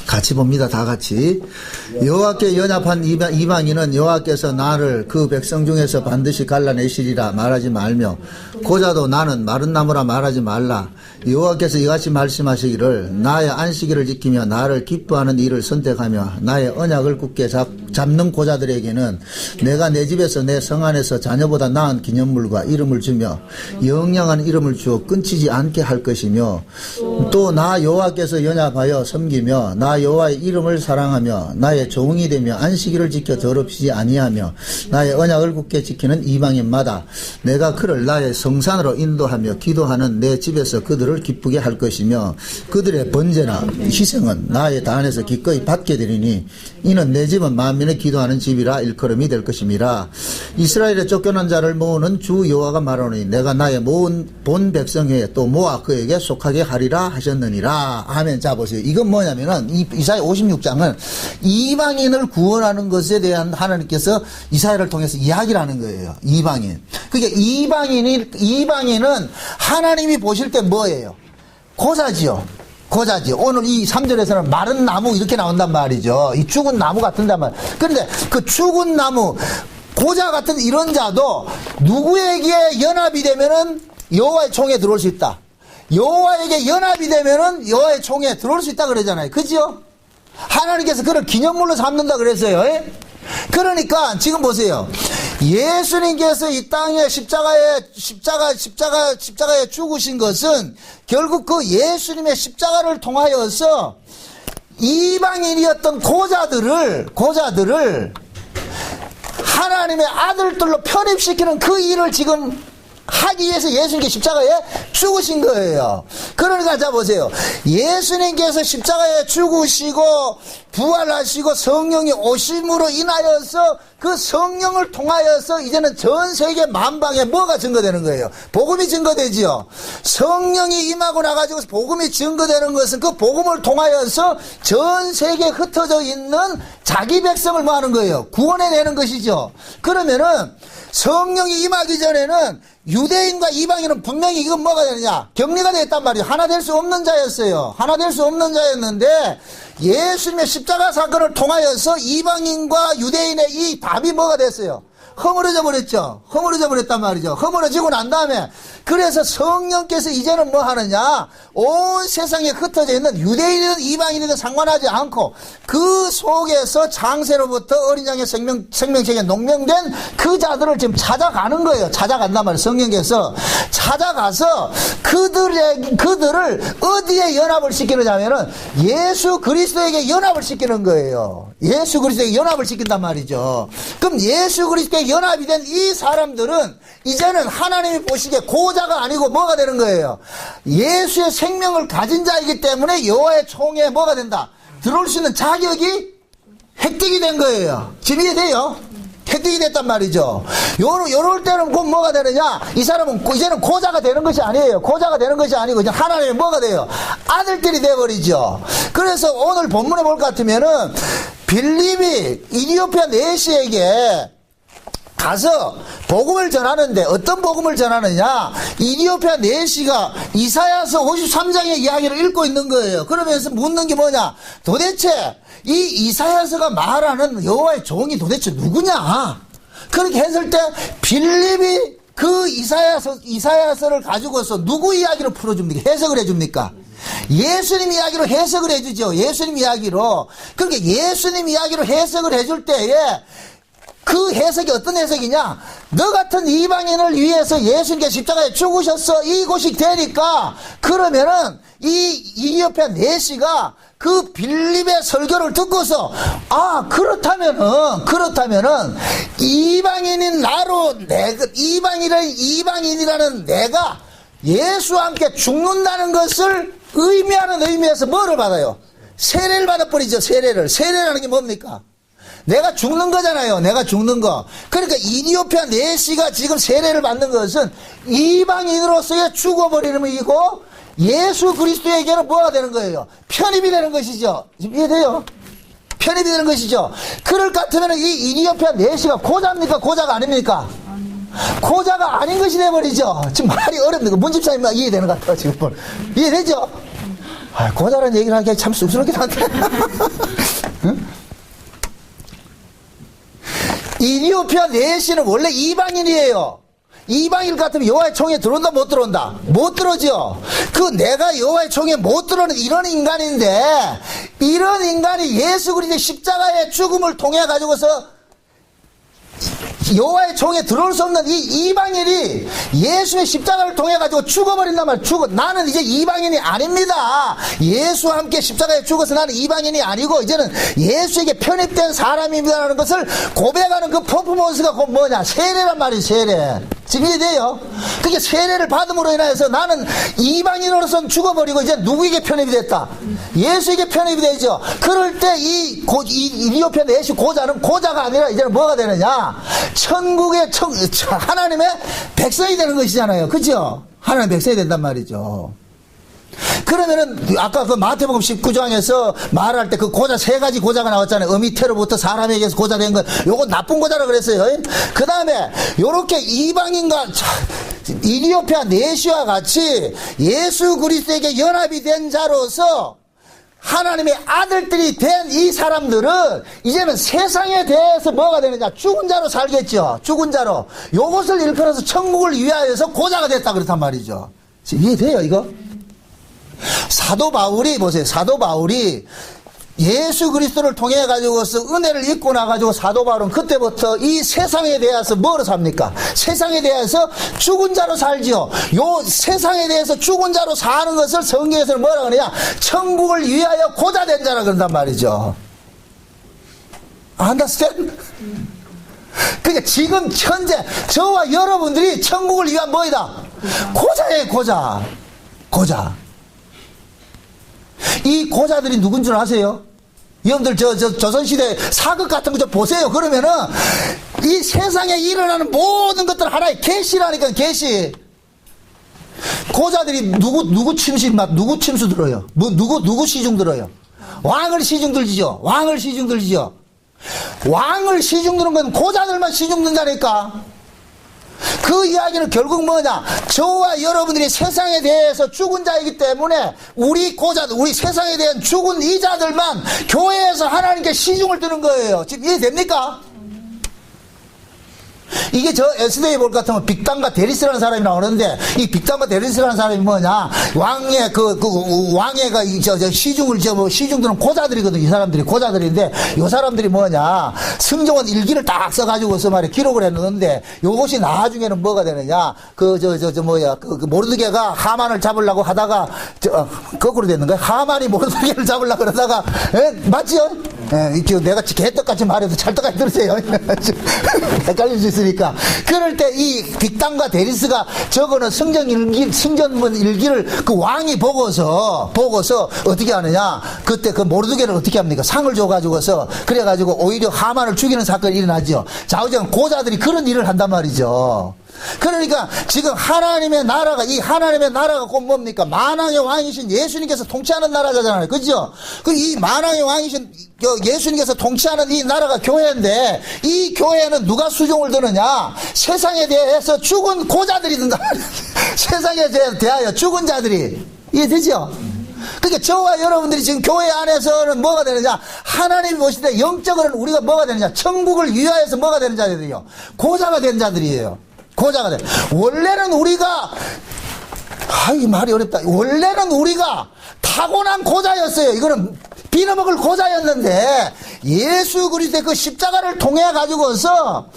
같이 봅니다. 다 같이. 여호와께 연합한 이방인은 여호와께서 나를 그 백성 중에서 반드시 갈라내시리라 말하지 말며, 고자도 나는 마른 나무라 말하지 말라. 여호와께서 이같이 말씀하시기를, 나의 안식일을 지키며 나를 기뻐하는 일을 선택하며 나의 언약을 굳게 잡는 고자들에게는 내가 내 집에서 내 성 안에서 자녀보다 나은 기념물과 이름을 주며 영영한 이름을 주어 끊치지 않게 할 것이며, 또 나 여호와께서 연합하여 섬기며 나 여호와의 이름을 사랑하며 나의 종이 되며 안식일을 지켜 더럽히지 아니하며 나의 언약을 굳게 지키는 이방인마다 내가 그를 나의 성산으로 인도하며 기도하는 내 집에서 그들을 기쁘게 할 것이며, 그들의 번제나 희생은 나의 단에서 기꺼이 받게 되리니 이는 내 집은 만민의 기도하는 집이라 일컬음이 될 것임이라. 이스라엘의 쫓겨난 자를 모으는 주 여호와가 말하노니 내가 나의 모은 본 백성에 또 모아 그에게 속하게 하리라 하셨느니라. 아멘. 자, 보세요. 이건 뭐냐면은 이사야 56장은 이방인을 구원하는 것에 대한 하나님께서 이사야를 통해서 이야기를 하는 거예요. 이방인. 그러니까 이방인은 하나님이 보실 때 뭐예요? 고자지요. 고자지. 오늘 이 3절에서는 마른 나무 이렇게 나온단 말이죠. 이 죽은 나무 같은단 말. 그런데 그 죽은 나무, 고자 같은 이런 자도 누구에게 연합이 되면은 여호와의 총에 들어올 수 있다. 여호와에게 연합이 되면은 여호와의 총에 들어올 수 있다 그러잖아요. 그죠? 하나님께서 그를 기념물로 삼는다 그랬어요. 예? 그러니까 지금 보세요. 예수님께서 이 땅에 십자가에 죽으신 것은 결국 그 예수님의 십자가를 통하여서 이방인이었던 고자들을 하나님의 아들들로 편입시키는 그 일을 지금 하기 위해서 예수님께 십자가에 죽으신 거예요. 그러니까 자 보세요. 예수님께서 십자가에 죽으시고 부활하시고 성령이 오심으로 인하여서 그 성령을 통하여서 이제는 전 세계 만방에 뭐가 증거되는 거예요? 복음이 증거되지요. 성령이 임하고 나가지고 복음이 증거되는 것은 그 복음을 통하여서 전 세계에 흩어져 있는 자기 백성을 뭐 하는 거예요? 구원해내는 것이죠. 그러면은 성령이 임하기 전에는 유대인과 이방인은 분명히 이건 뭐가 되느냐? 격리가 되었단 말이에요. 하나 될 수 없는 자였어요. 하나 될 수 없는 자였는데 예수님의 십자가 사건을 통하여서 이방인과 유대인의 이 답이 뭐가 됐어요? 허물어져 버렸죠. 허물어져 버렸단 말이죠. 허물어지고 난 다음에 그래서 성령께서 이제는 뭐 하느냐? 온 세상에 흩어져 있는 유대인이든 이방인이든 상관하지 않고 그 속에서 장세로부터 어린 양의 생명책에 농명된 그 자들을 지금 찾아가는 거예요. 찾아간단 말이에요. 성령께서 찾아가서 그들을 어디에 연합을 시키느냐면은 예수 그리스도에게 연합을 시키는 거예요. 예수 그리스도에게 연합을 시킨단 말이죠. 그럼 예수 그리스도에 연합이 된 이 사람들은 이제는 하나님이 보시기에 고자가 아니고 뭐가 되는 거예요? 예수의 생명을 가진 자이기 때문에 여호와의 총에 뭐가 된다? 들어올 수 있는 자격이 획득이 된 거예요. 지금 이해돼요? 획득이 됐단 말이죠. 요럴 때는 곧 뭐가 되느냐? 이 사람은 이제는 고자가 되는 것이 아니에요. 고자가 되는 것이 아니고 이제 하나님의 뭐가 돼요? 아들들이 돼버리죠. 그래서 오늘 본문에 볼 것 같으면은 빌립이 이디오피아 내시에게 가서 복음을 전하는데 어떤 복음을 전하느냐? 이디오피아 내시가 이사야서 53장의 이야기를 읽고 있는 거예요. 그러면서 묻는 게 뭐냐? 도대체 이 이사야서가 말하는 여호와의 종이 도대체 누구냐? 그렇게 했을 때 빌립이 그 이사야서를 가지고서 누구 이야기로 풀어줍니까? 해석을 해줍니까? 예수님 이야기로 해석을 해주죠. 예수님 이야기로. 그러니까 예수님 이야기로 해석을 해줄 때에 그 해석이 어떤 해석이냐? 너 같은 이방인을 위해서 예수님께 십자가에 죽으셨어. 이곳이 되니까 그러면은 이 이디오피아 내시가 그 빌립의 설교를 듣고서 아 그렇다면은 이방인인 나로 이방인이라는 내가 예수와 함께 죽는다는 것을 의미하는 의미에서 뭐를 받아요? 세례를 받아버리죠. 세례라는 게 뭡니까? 내가 죽는 거잖아요. 내가 죽는 거. 그러니까 이디오피아 내시가 지금 세례를 받는 것은 이방인으로서의 죽어버림이고 예수 그리스도에게는 뭐가 되는 거예요? 편입이 되는 것이죠. 이해돼요? 편입이 되는 것이죠. 그럴 것 같으면 이 이디오피아 내시가 고자입니까? 고자가 아닙니까? 고자가 아닌 것이 돼버리죠. 지금 말이 어렵네요. 문집사님 이해되는 것 같아요. 지금 이해되죠? 고자라는 얘기를 하기가 참 쑥스럽긴 한데. 응? 이디오피아 내시는 원래 이방인이에요. 이방인 같으면 여호와의 총에 들어온다 못 들어온다? 못 들어오죠. 그 내가 여호와의 총에 못 들어오는 이런 인간인데 이런 인간이 예수 그리스도의 십자가의 죽음을 통해 가지고서 여호와의 총에 들어올 수 없는 이 이방인이 예수의 십자가를 통해 가지고 죽어버린단 말이에요. 나는 이제 이방인이 아닙니다. 예수와 함께 십자가에 죽어서 나는 이방인이 아니고 이제는 예수에게 편입된 사람입니다라는 것을 고백하는 그 퍼포먼스가 곧 뭐냐? 세례란 말이에요. 세례. 지금 이해돼요? 그게 세례를 받음으로 인해서 나는 이방인으로서는 죽어버리고 이제 누구에게 편입이 됐다? 예수에게 편입이 되죠. 그럴 때 이 이디오피아 내시 고자는 고자가 아니라 이제는 뭐가 되느냐? 천국의 하나님의 백성이 되는 것이잖아요. 그죠? 하나님의 백성이 된단 말이죠. 그러면은 아까 그 마태복음 19장에서 말할 때 그 고자 세 가지 고자가 나왔잖아요. 어미태로부터 사람에게서 고자 된 것, 요거 나쁜 고자라 그랬어요. 그 다음에 요렇게 이방인과 이디오피아 내시와 같이 예수 그리스도에게 연합이 된 자로서 하나님의 아들들이 된 이 사람들은 이제는 세상에 대해서 뭐가 되느냐? 죽은 자로 살겠죠. 죽은 자로. 요것을 일컬어서 천국을 위하여서 고자가 됐다 그렇단 말이죠. 이해돼요, 이거? 사도 바울이 보세요. 사도 바울이 예수 그리스도를 통해 가지고서 은혜를 입고 나가지고 사도 바울은 그때부터 이 세상에 대해서 뭐로 삽니까? 세상에 대해서 죽은 자로 살지요. 요 세상에 대해서 죽은 자로 사는 것을 성경에서는 뭐라 그러냐? 천국을 위하여 고자 된 자라 그런단 말이죠. Understand? 그러니까 지금 현재 저와 여러분들이 천국을 위한 뭐이다? 고자예요, 고자. 고자. 이 고자들이 누군 줄 아세요? 여러분들 조선시대 사극 같은 거 좀 보세요. 그러면은 이 세상에 일어나는 모든 것들 하나의 계시라니까, 계시. 고자들이 누구 침수 들어요? 누구 시중 들어요? 왕을 시중 들지죠. 왕을 시중 들지죠. 왕을 시중 드는 건 고자들만 시중 든다니까. 그 이야기는 결국 뭐냐? 저와 여러분들이 세상에 대해서 죽은 자이기 때문에 우리 고자들, 우리 세상에 대한 죽은 이 자들만 교회에서 하나님께 시중을 드는 거예요. 지금 이해됩니까? 이게 저 에스더에 볼 것 같으면 빅단과 데리스라는 사람이 나오는데, 이 빅단과 데리스라는 사람이 뭐냐? 왕의 왕의가 시중을 시중들은 고자들이거든. 이 사람들이 고자들인데, 요 사람들이 뭐냐? 승정원 일기를 딱 써가지고서 말이야 기록을 해놓는데, 요것이 나중에는 뭐가 되느냐? 모르드게가 하만을 잡으려고 하다가 거꾸로 됐는 거야. 하만이 모르드게를 잡으려고 그러다가, 맞지요? 내가 개떡같이 말해도 찰떡같이 들으세요. 헷갈릴 수 있으니까. 그럴 때 이 빅단과 데리스가 적어놓은 승전문 일기를 그 왕이 보고서 어떻게 하느냐? 그때 그 모르드게를 어떻게 합니까? 상을 줘가지고서 그래가지고 오히려 하만을 죽이는 사건이 일어나죠. 좌우지간 고자들이 그런 일을 한단 말이죠. 그러니까 지금 하나님의 나라가, 이 하나님의 나라가 곧 뭡니까? 만왕의 왕이신 예수님께서 통치하는 나라잖아요. 그죠? 이 만왕의 왕이신 예수님께서 통치하는 이 나라가 교회인데, 이 교회는 누가 수종을 드느냐? 세상에 대해서 죽은 고자들이 든다. 세상에 대하여 죽은 자들이. 이해되죠? 그러니까 저와 여러분들이 지금 교회 안에서는 뭐가 되느냐? 하나님이 보실 때 영적으로는 우리가 뭐가 되느냐? 천국을 위하여서 뭐가 되는 자들이에요? 고자가 된 자들이에요. 고자가 돼. 원래는 우리가, 이 말이 어렵다. 원래는 우리가 타고난 고자였어요. 이거는 빌어먹을 고자였는데, 예수 그리스도의 그 십자가를 통해 가지고서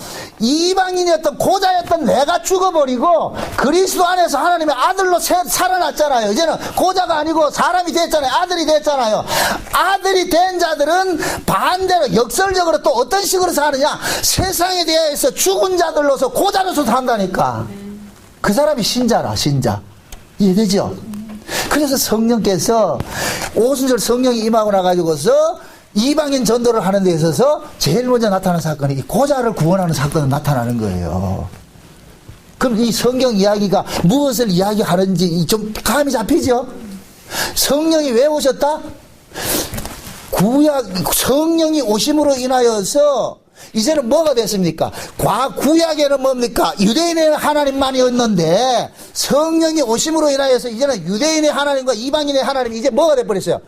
이방인이었던 고자였던 내가 죽어버리고 그리스도 안에서 하나님의 아들로 살아났잖아요. 이제는 고자가 아니고 사람이 됐잖아요. 아들이 됐잖아요. 아들이 된 자들은 반대로 역설적으로 또 어떤 식으로 사느냐? 세상에 대해서 죽은 자들로서 고자로서 산다니까. 그 사람이 신자라, 신자. 이해되죠? 그래서 성령께서 오순절 성령이 임하고 나가지고서 이방인 전도를 하는 데 있어서 제일 먼저 나타나는 사건이 이 고자를 구원하는 사건이 나타나는 거예요. 그럼 이 성경 이야기가 무엇을 이야기하는지 좀 감이 잡히죠? 성령이 왜 오셨다? 성령이 오심으로 인하여서 이제는 뭐가 됐습니까? 구약에는 뭡니까? 유대인의 하나님만이었는데 성령이 오심으로 인하여서 이제는 유대인의 하나님과 이방인의 하나님이 이제 뭐가 돼버렸어요?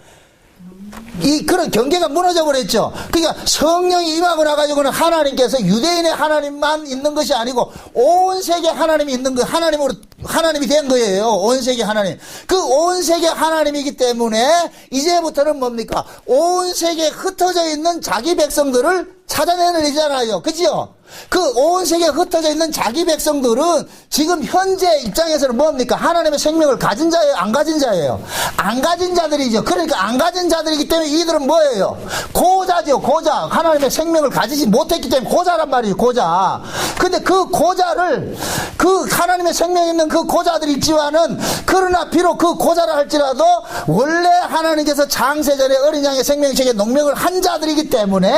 그런 경계가 무너져 버렸죠. 그러니까 성령이 임하고 나가지고는 하나님께서 유대인의 하나님만 있는 것이 아니고 온 세계 하나님이 있는 거, 하나님이 된 거예요. 온 세계 하나님. 그 온 세계 하나님이기 때문에 이제부터는 뭡니까? 온 세계에 흩어져 있는 자기 백성들을 찾아내려잖아요. 그죠? 그 온 세계에 흩어져 있는 자기 백성들은 지금 현재 입장에서는 뭡니까? 하나님의 생명을 가진 자예요? 안 가진 자예요? 안 가진 자들이죠. 그러니까 안 가진 자들이기 때문에 이들은 뭐예요? 고자죠, 고자. 하나님의 생명을 가지지 못했기 때문에 고자란 말이죠, 고자. 근데 그 고자를, 그 하나님의 생명이 있는 그 고자들이 있지만은, 그러나 비록 그 고자라 할지라도 원래 하나님께서 창세전에 어린 양의 생명책에 농명을 한 자들이기 때문에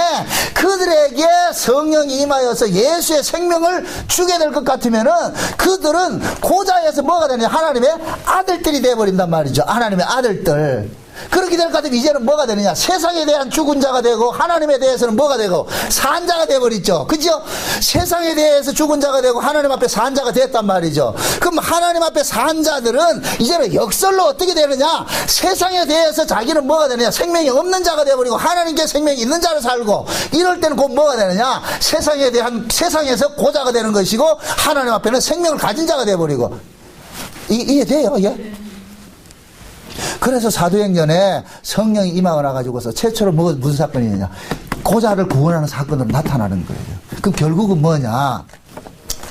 그들에게 성령이 임하여서 예수의 생명을 주게 될 것 같으면은 그들은 고자에서 뭐가 되냐? 하나님의 아들들이 되어버린단 말이죠. 하나님의 아들들. 그렇게 될 것 같으면 이제는 뭐가 되느냐? 세상에 대한 죽은 자가 되고 하나님에 대해서는 뭐가 되고 산 자가 되어버렸죠. 그죠? 세상에 대해서 죽은 자가 되고 하나님 앞에 산 자가 됐단 말이죠. 그럼 하나님 앞에 산 자들은 이제는 역설로 어떻게 되느냐? 세상에 대해서 자기는 뭐가 되느냐? 생명이 없는 자가 되어버리고 하나님께 생명이 있는 자로 살고, 이럴 때는 곧 뭐가 되느냐? 세상에서 고자가 되는 것이고 하나님 앞에는 생명을 가진 자가 되어버리고. 이해돼요? 예? 그래서 사도행전에 성령이 임하고 나가지고서 최초로 무슨 사건이냐? 고자를 구원하는 사건으로 나타나는 거예요. 그럼 결국은 뭐냐?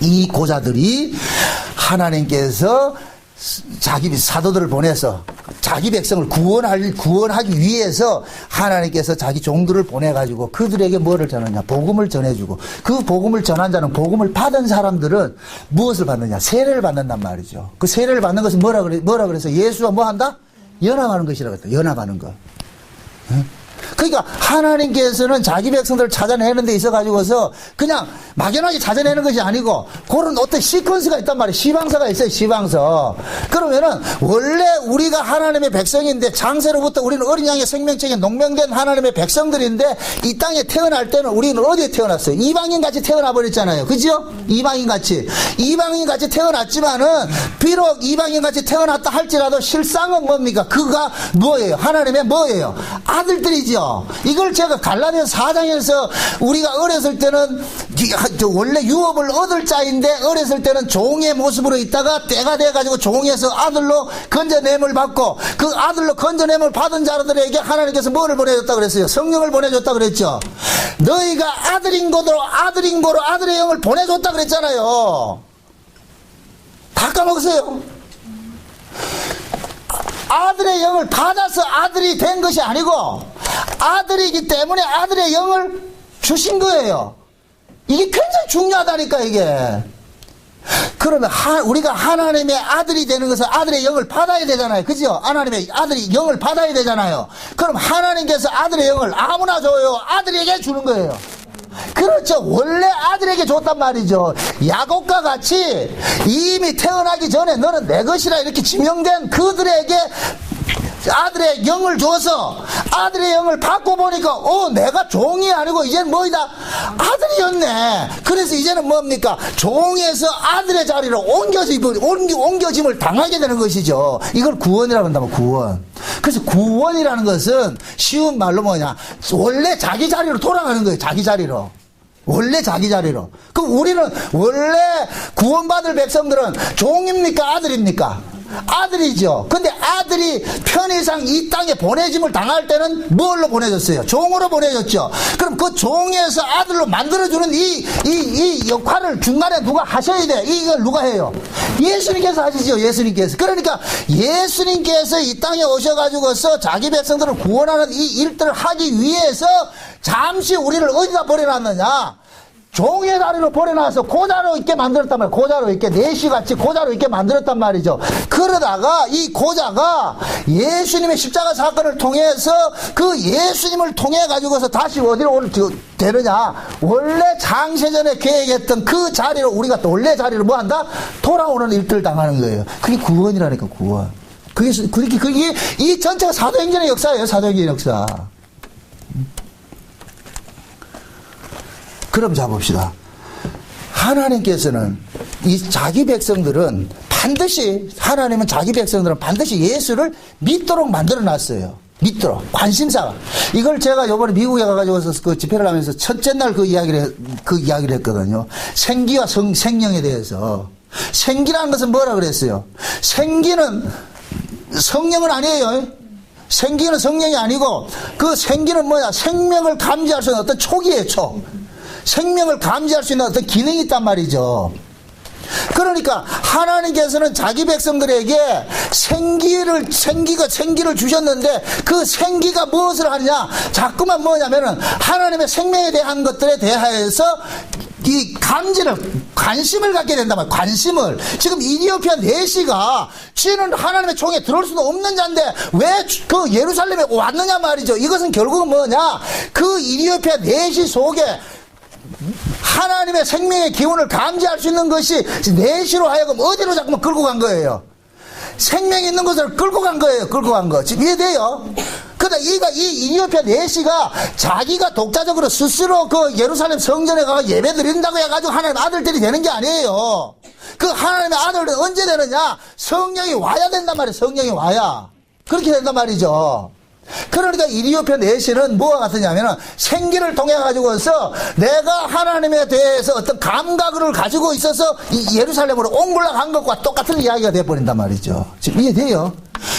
이 고자들이 하나님께서 자기 사도들을 보내서 자기 백성을 구원하기 위해서 하나님께서 자기 종들을 보내가지고 그들에게 뭐를 전하냐? 복음을 전해주고, 그 복음을 전한 자는, 복음을 받은 사람들은 무엇을 받느냐? 세례를 받는단 말이죠. 그 세례를 받는 것은 뭐라 그래서 예수와 뭐 한다? 연합하는 것이라고 했다. 연합하는 것. 응? 그러니까 하나님께서는 자기 백성들을 찾아내는 데 있어가지고서 그냥 막연하게 찾아내는 것이 아니고 그런 어떤 시퀀스가 있단 말이에요. 시방서가 있어요. 시방서. 그러면은 원래 우리가 하나님의 백성인데 장세로부터 우리는 어린 양의 생명책에 농명된 하나님의 백성들인데 이 땅에 태어날 때는 우리는 어디에 태어났어요? 이방인같이 태어나 버렸잖아요. 그죠? 이방인같이 태어났지만은 비록 이방인같이 태어났다 할지라도 실상은 뭡니까? 그가 뭐예요? 하나님의 뭐예요? 아들들이죠. 이걸 제가 갈라디아서 4장에서 우리가 어렸을 때는 원래 유업을 얻을 자인데 어렸을 때는 종의 모습으로 있다가 때가 돼가지고 종에서 아들로 건져냄을 받고, 그 아들로 건져냄을 받은 자들에게 하나님께서 뭐를 보내줬다 그랬어요? 성령을 보내줬다 그랬죠. 너희가 아들인 고로 아들의 영을 보내줬다 그랬잖아요. 다 까먹었어요. 아들의 영을 받아서 아들이 된 것이 아니고 아들이기 때문에 아들의 영을 주신 거예요. 이게 굉장히 중요하다니까, 이게. 그러면 우리가 하나님의 아들이 되는 것은 아들의 영을 받아야 되잖아요. 그죠? 하나님의 아들이 영을 받아야 되잖아요. 그럼 하나님께서 아들의 영을 아무나 줘요? 아들에게 주는 거예요. 그렇죠. 원래 아들에게 줬단 말이죠. 야곱과 같이 이미 태어나기 전에 너는 내 것이라 이렇게 지명된 그들에게 아들의 영을 줘서 아들의 영을 받고 보니까 내가 종이 아니고 이제는 뭐이다? 아들이었네. 그래서 이제는 뭡니까? 종에서 아들의 자리로 옮겨짐을 당하게 되는 것이죠. 이걸 구원이라고 한다면 구원. 그래서 구원이라는 것은 쉬운 말로 뭐냐? 원래 자기 자리로 돌아가는 거예요. 자기 자리로. 원래 자기 자리로. 그럼 우리는 원래 구원받을 백성들은 종입니까? 아들입니까? 아들이죠. 근데 아들이 편의상 이 땅에 보내짐을 당할 때는 뭘로 보내졌어요? 종으로 보내졌죠. 그럼 그 종에서 아들로 만들어주는 이 역할을 중간에 누가 하셔야 돼? 이걸 누가 해요? 예수님께서 하시죠. 예수님께서. 그러니까 예수님께서 이 땅에 오셔가지고서 자기 백성들을 구원하는 이 일들을 하기 위해서 잠시 우리를 어디다 버려놨느냐? 종의 자리로 버려놔서 고자로 있게 만들었단 말이에요. 고자로 있게, 내시같이 고자로 있게 만들었단 말이죠. 그러다가 이 고자가 예수님의 십자가 사건을 통해서 그 예수님을 통해 가지고서 다시 어디로 되느냐? 원래 장세전에 계획했던 그 자리로, 우리가 또 원래 자리로 뭐 한다? 돌아오는 일들을 당하는 거예요. 그게 구원이라니까, 구원. 그게 이 전체가 사도행전의 역사예요. 사도행전의 역사. 그럼 잡읍시다. 하나님께서는 자기 백성들은 하나님은 자기 백성들은 반드시 예수를 믿도록 만들어 놨어요. 믿도록. 관심사가. 이걸 제가 요번에 미국에 가가지고서 그 집회를 하면서 첫째 날 그 이야기를 했거든요. 생기와 생명에 대해서. 생기라는 것은 뭐라 그랬어요? 생기는 성령은 아니에요. 생기는 성령이 아니고 그 생기는 뭐야? 생명을 감지할 수 있는 어떤 촉이에요, 촉. 생명을 감지할 수 있는 어떤 기능이 있단 말이죠. 그러니까 하나님께서는 자기 백성들에게 생기를 주셨는데 그 생기가 무엇을 하느냐? 자꾸만 뭐냐면은 하나님의 생명에 대한 것들에 대하여서 이 관심을 갖게 된단 말이에요. 관심을. 지금 이디오피아 내시가 쥐는 하나님의 총에 들어올 수도 없는 자인데 왜 그 예루살렘에 왔느냐 말이죠. 이것은 결국은 뭐냐? 그 이디오피아 내시 속에 하나님의 생명의 기운을 감지할 수 있는 것이 내시로 하여금 어디로 자꾸만 끌고 간 거예요? 생명이 있는 것을 끌고 간 거예요. 끌고 간 거. 지금 이해돼요? 그러다 이 이디오피아 내시가 자기가 독자적으로 스스로 그 예루살렘 성전에 가서 예배 드린다고 해가지고 하나님 아들들이 되는 게 아니에요. 그 하나님의 아들은 언제 되느냐? 성령이 와야 된단 말이에요. 성령이 와야. 그렇게 된단 말이죠. 그러니까 이디오피아 내시는 뭐와 같으냐면은 생기를 통해 가지고서 내가 하나님에 대해서 어떤 감각을 가지고 있어서 이 예루살렘으로 옹골라 간 것과 똑같은 이야기가 돼버린단 말이죠. 지금 이해돼요?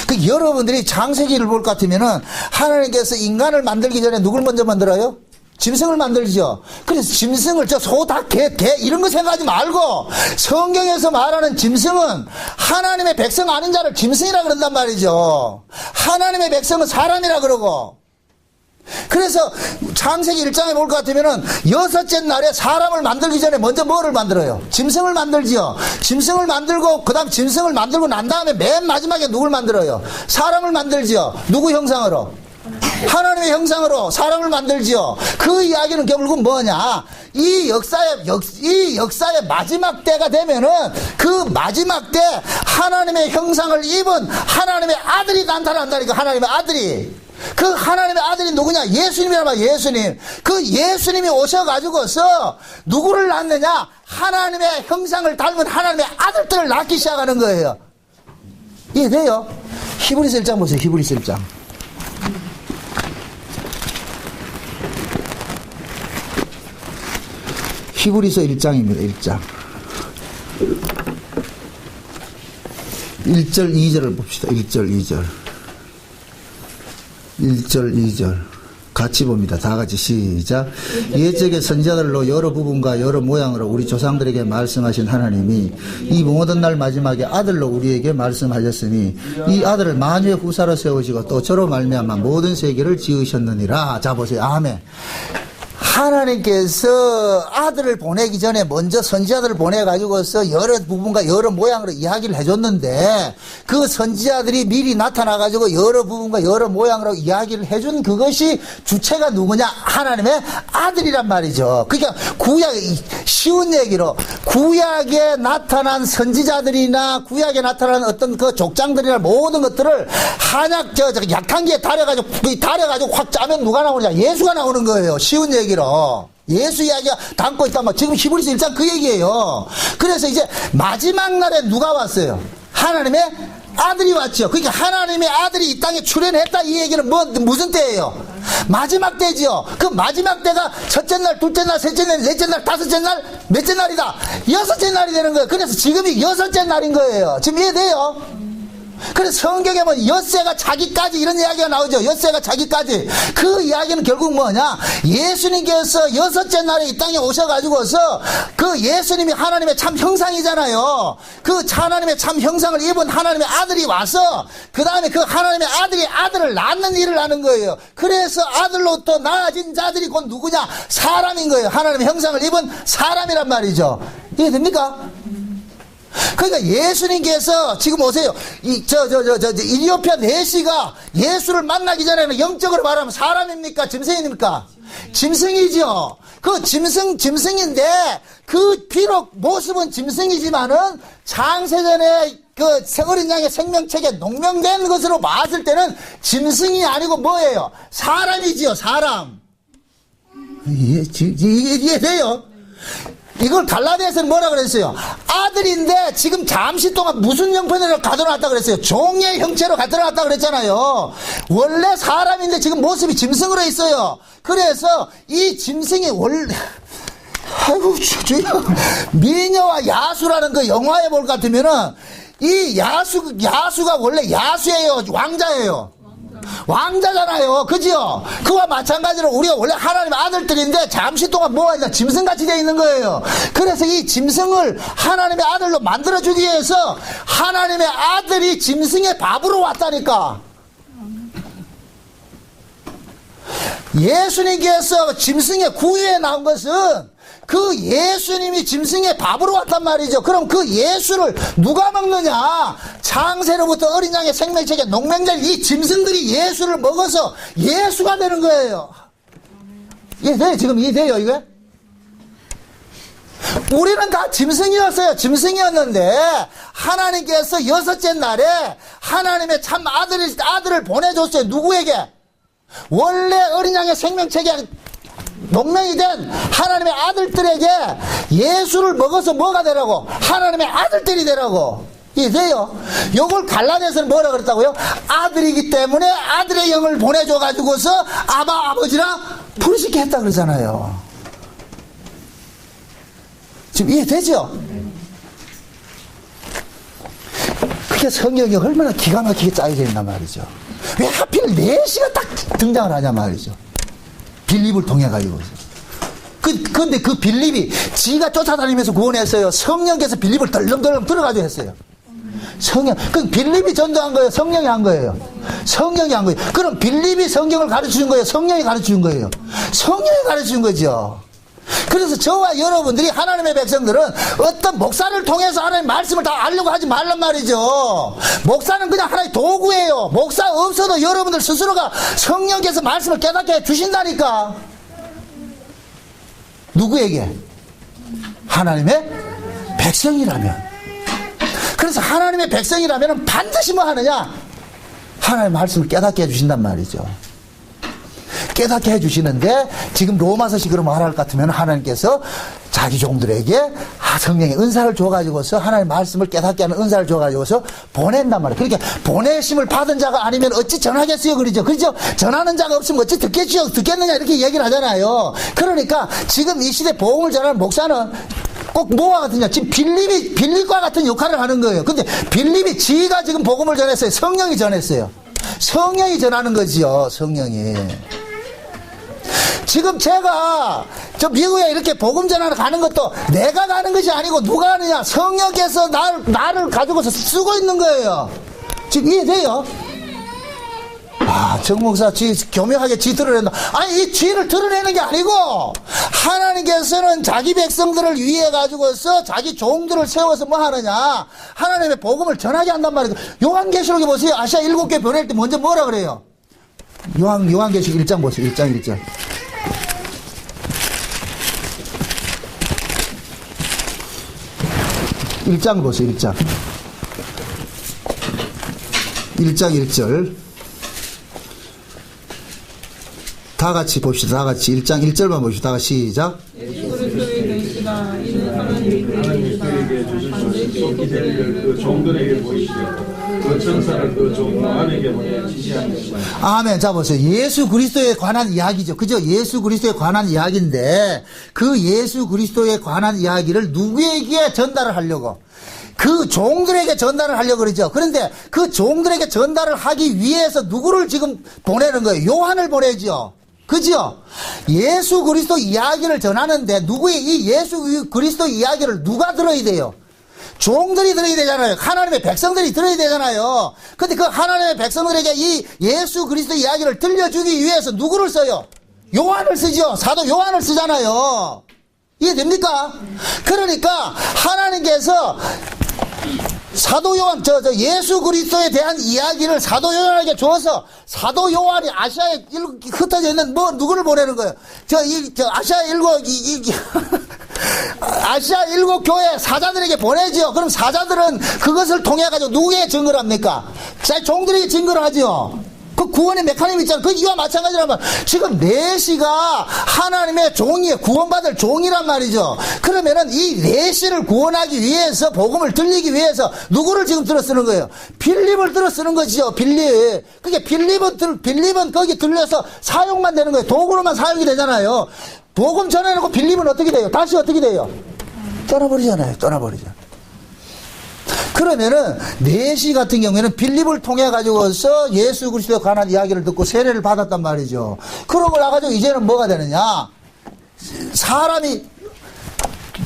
그 여러분들이 창세기를 볼 것 같으면은 하나님께서 인간을 만들기 전에 누굴 먼저 만들어요? 짐승을 만들죠. 그래서 짐승을 저 소, 닭, 개 이런 거 생각하지 말고 성경에서 말하는 짐승은 하나님의 백성 아닌 자를 짐승이라 그런단 말이죠. 하나님의 백성은 사람이라 그러고. 그래서 창세기 1장에 볼 것 같으면은 여섯째 날에 사람을 만들기 전에 먼저 뭐를 만들어요? 짐승을 만들지요. 짐승을 만들고 그 다음 짐승을 만들고 난 다음에 맨 마지막에 누굴 만들어요? 사람을 만들지요. 누구 형상으로? 하나님의 형상으로 사람을 만들지요. 그 이야기는 결국은 뭐냐? 이 역사의 마지막 때가 되면은 그 마지막 때 하나님의 형상을 입은 하나님의 아들이 나타난다니까. 하나님의 아들이. 그 하나님의 아들이 누구냐? 예수님이란 말이야. 예수님. 그 예수님이 오셔가지고서 누구를 낳느냐? 하나님의 형상을 닮은 하나님의 아들들을 낳기 시작하는 거예요. 이해돼요? 히브리서 1장 보세요. 히브리서 1장. 히브리서 1장입니다. 1장 1절 2절을 봅시다. 1절 2절 1절 2절 같이 봅니다. 다 같이 시작. 옛적의 선지자들로 여러 부분과 여러 모양으로 우리 조상들에게 말씀하신 하나님이 이 모든 날 마지막에 아들로 우리에게 말씀하셨으니 이 아들을 만유의 후사로 세우시고 또 저로 말미암아 모든 세계를 지으셨느니라. 자 보세요. 아멘. 하나님께서 아들을 보내기 전에 먼저 선지자들을 보내가지고서 여러 부분과 여러 모양으로 이야기를 해줬는데 그 선지자들이 미리 나타나가지고 여러 부분과 여러 모양으로 이야기를 해준 그것이 주체가 누구냐? 하나님의 아들이란 말이죠. 그러니까 구약, 쉬운 얘기로 구약에 나타난 선지자들이나 구약에 나타난 어떤 그 족장들이나 모든 것들을 한약, 약한기에 달여가지고 확 짜면 누가 나오느냐? 예수가 나오는 거예요. 쉬운 얘기로. 예수 이야기가 담고 있단 말이에요. 지금 히브리서 1장 그 얘기예요. 그래서 이제 마지막 날에 누가 왔어요? 하나님의 아들이 왔죠. 그러니까 하나님의 아들이 이 땅에 출현했다 이 얘기는 무슨 때예요? 마지막 때지요. 그 마지막 때가 첫째 날, 둘째 날, 셋째 날, 넷째 날, 다섯째 날, 몇째 날이다? 여섯째 날이 되는 거예요. 그래서 지금이 여섯째 날인 거예요. 지금 이해돼요? 그래서 성경에 보면 엿새가 자기까지 이런 이야기가 나오죠. 엿새가 자기까지. 그 이야기는 결국 뭐냐? 예수님께서 여섯째 날에 이 땅에 오셔가지고서 그 예수님이 하나님의 참 형상이잖아요. 그 하나님의 참 형상을 입은 하나님의 아들이 와서 그 다음에 그 하나님의 아들이 아들을 낳는 일을 하는 거예요. 그래서 아들로부터 나아진 자들이 곧 누구냐? 사람인 거예요. 하나님의 형상을 입은 사람이란 말이죠. 이해됩니까? 그러니까 예수님께서 지금 오세요. 이디오피아 내시가 예수를 만나기 전에는 영적으로 말하면 사람입니까? 짐승입니까? 짐승이죠. 그 짐승인데 그 비록 모습은 짐승이지만은 창세전에 그 어린 양의 생명책에 농명된 것으로 봤을 때는 짐승이 아니고 뭐예요? 사람이지요. 사람. 이해돼요? 이걸 갈라디아서는 뭐라 그랬어요? 아들인데 지금 잠시 동안 무슨 형편으로 가둬놨다 그랬어요? 종의 형체로 가둬놨다 그랬잖아요. 원래 사람인데 지금 모습이 짐승으로 있어요. 그래서 이 짐승이 원래 아이고 주여 미녀와 야수라는 그 영화에 볼 것 같으면은 이 야수가 원래 야수예요? 왕자예요? 왕자잖아요. 그죠? 그와 마찬가지로 우리가 원래 하나님의 아들들인데 잠시 동안 뭐가 있나? 짐승같이 되어 있는 거예요. 그래서 이 짐승을 하나님의 아들로 만들어주기 위해서 하나님의 아들이 짐승의 밥으로 왔다니까. 예수님께서 짐승의 구유에 나온 것은 그 예수님이 짐승의 밥으로 왔단 말이죠. 그럼 그 예수를 누가 먹느냐? 창세로부터 어린 양의 생명책에 농맹될 이 짐승들이 예수를 먹어서 예수가 되는 거예요. 이해돼요? 지금 이해돼요? 이게? 우리는 다 짐승이었어요. 짐승이었는데 하나님께서 6째 날에 하나님의 참 아들을 보내줬어요. 누구에게? 원래 어린 양의 생명책에 농명이 된 하나님의 아들들에게 예수를 먹어서 뭐가 되라고? 하나님의 아들들이 되라고. 이해돼요? 요걸 갈라내서는 뭐라 그랬다고요? 아들이기 때문에 아들의 영을 보내줘가지고서 아버지라 부르시게 했다 그러잖아요. 지금 이해되죠? 그게 성경이 얼마나 기가 막히게 짜여져 있단 말이죠. 왜 하필 4시가 딱 등장을 하냐 말이죠. 빌립을 통해 가지고서. 근데 그 빌립이 지가 쫓아다니면서 구원했어요. 성령께서 빌립을 덜렁덜렁 들어가지고 했어요. 그 빌립이 전도한 거예요? 성령이 한 거예요? 성령이 한 거예요. 그럼 빌립이 성경을 가르치는 거예요? 성령이 가르치는 거예요? 성령이 가르치는 거죠. 그래서 저와 여러분들이 하나님의 백성들은 어떤 목사를 통해서 하나님의 말씀을 다 알려고 하지 말란 말이죠. 목사는 그냥 하나의 도구예요. 목사 없어도 여러분들 스스로가 성령께서 말씀을 깨닫게 해주신다니까. 누구에게? 하나님의 백성이라면. 그래서 하나님의 백성이라면 반드시 뭐 하느냐? 하나님의 말씀을 깨닫게 해주신단 말이죠. 깨닫게 해주시는데 지금 로마서식으로 말할 것 같으면 하나님께서 자기 종들에게 성령의 은사를 줘가지고서 하나님의 말씀을 깨닫게 하는 은사를 줘가지고서 보낸단 말이에요. 그러니까 보내심을 받은 자가 아니면 어찌 전하겠어요? 그러죠? 전하는 자가 없으면 어찌 듣겠느냐 이렇게 얘기를 하잖아요. 그러니까 지금 이 시대 복음을 전하는 목사는 꼭 뭐와 같으냐? 지금 빌립과 같은 역할을 하는 거예요. 근데 빌립이 지가 지금 복음을 전했어요? 성령이 전했어요? 성령이 전하는 거지요. 성령이. 지금 제가 저 미국에 이렇게 복음 전하러 가는 것도 내가 가는 것이 아니고 누가 하느냐? 성령께서 나를 가지고서 쓰고 있는 거예요. 지금 이해돼요? 정 목사 교묘하게 지 드러낸다. 아니 이 지를 드러내는 게 아니고 하나님께서는 자기 백성들을 위해 가지고서 자기 종들을 세워서 뭐 하느냐? 하나님의 복음을 전하게 한단 말이에요. 요한계시록에 보세요. 아시아 7개 보낼 때 먼저 뭐라 그래요? 요한계시록 1장 보세요. 1장 1장 보세요. 1장 1절 다 같이 봅시다. 다 같이 1장 1절만 봅시다. 다 같이 시작. 예수 그리스도의 계시가 이는 하나님이 그에게 주신 속히 될 그 종들에게 보이시고 그 천사를 그 종 안에게 보내 지시한 것이다. 아멘. 자 보세요. 예수 그리스도에 관한 이야기죠. 그죠? 예수 그리스도에 관한 이야기인데 그 예수 그리스도에 관한 이야기를 누구에게 전달을 하려고? 그 종들에게 전달을 하려고 그러죠. 그런데 그 종들에게 전달을 하기 위해서 누구를 지금 보내는 거예요? 요한을 보내죠. 그죠? 예수 그리스도 이야기를 전하는데 누구의 이 예수 그리스도 이야기를 누가 들어야 돼요? 종들이 들어야 되잖아요. 하나님의 백성들이 들어야 되잖아요. 근데 그 하나님의 백성들에게 이 예수 그리스도 이야기를 들려주기 위해서 누구를 써요? 요한을 쓰죠. 사도 요한을 쓰잖아요. 이해됩니까? 그러니까 하나님께서 사도 요한, 예수 그리스도에 대한 이야기를 사도 요한에게 줘서 사도 요한이 아시아에 흩어져 있는 누구를 보내는 거예요? 아시아 일곱 교회 사자들에게 보내죠. 그럼 사자들은 그것을 통해가지고 누구에게 증거를 합니까? 종들에게 증거를 하죠. 그 구원의 메커니즘 있잖아요. 그 이와 마찬가지라면 지금 4시가 하나님의 종이에요. 구원받을 종이란 말이죠. 그러면은 이 4시를 구원하기 위해서 복음을 들리기 위해서 누구를 지금 들어 쓰는 거예요? 빌립을 들어 쓰는 거죠. 빌립. 그게 빌립은 거기 들려서 사용만 되는 거예요. 도구로만 사용이 되잖아요. 복음 전해놓고 빌립은 어떻게 돼요? 다시 어떻게 돼요? 떠나버리잖아요. 그러면은 4시 같은 경우에는 빌립을 통해 가지고서 예수 그리스도에 관한 이야기를 듣고 세례를 받았단 말이죠. 그러고 나가지고 이제는 뭐가 되느냐? 사람이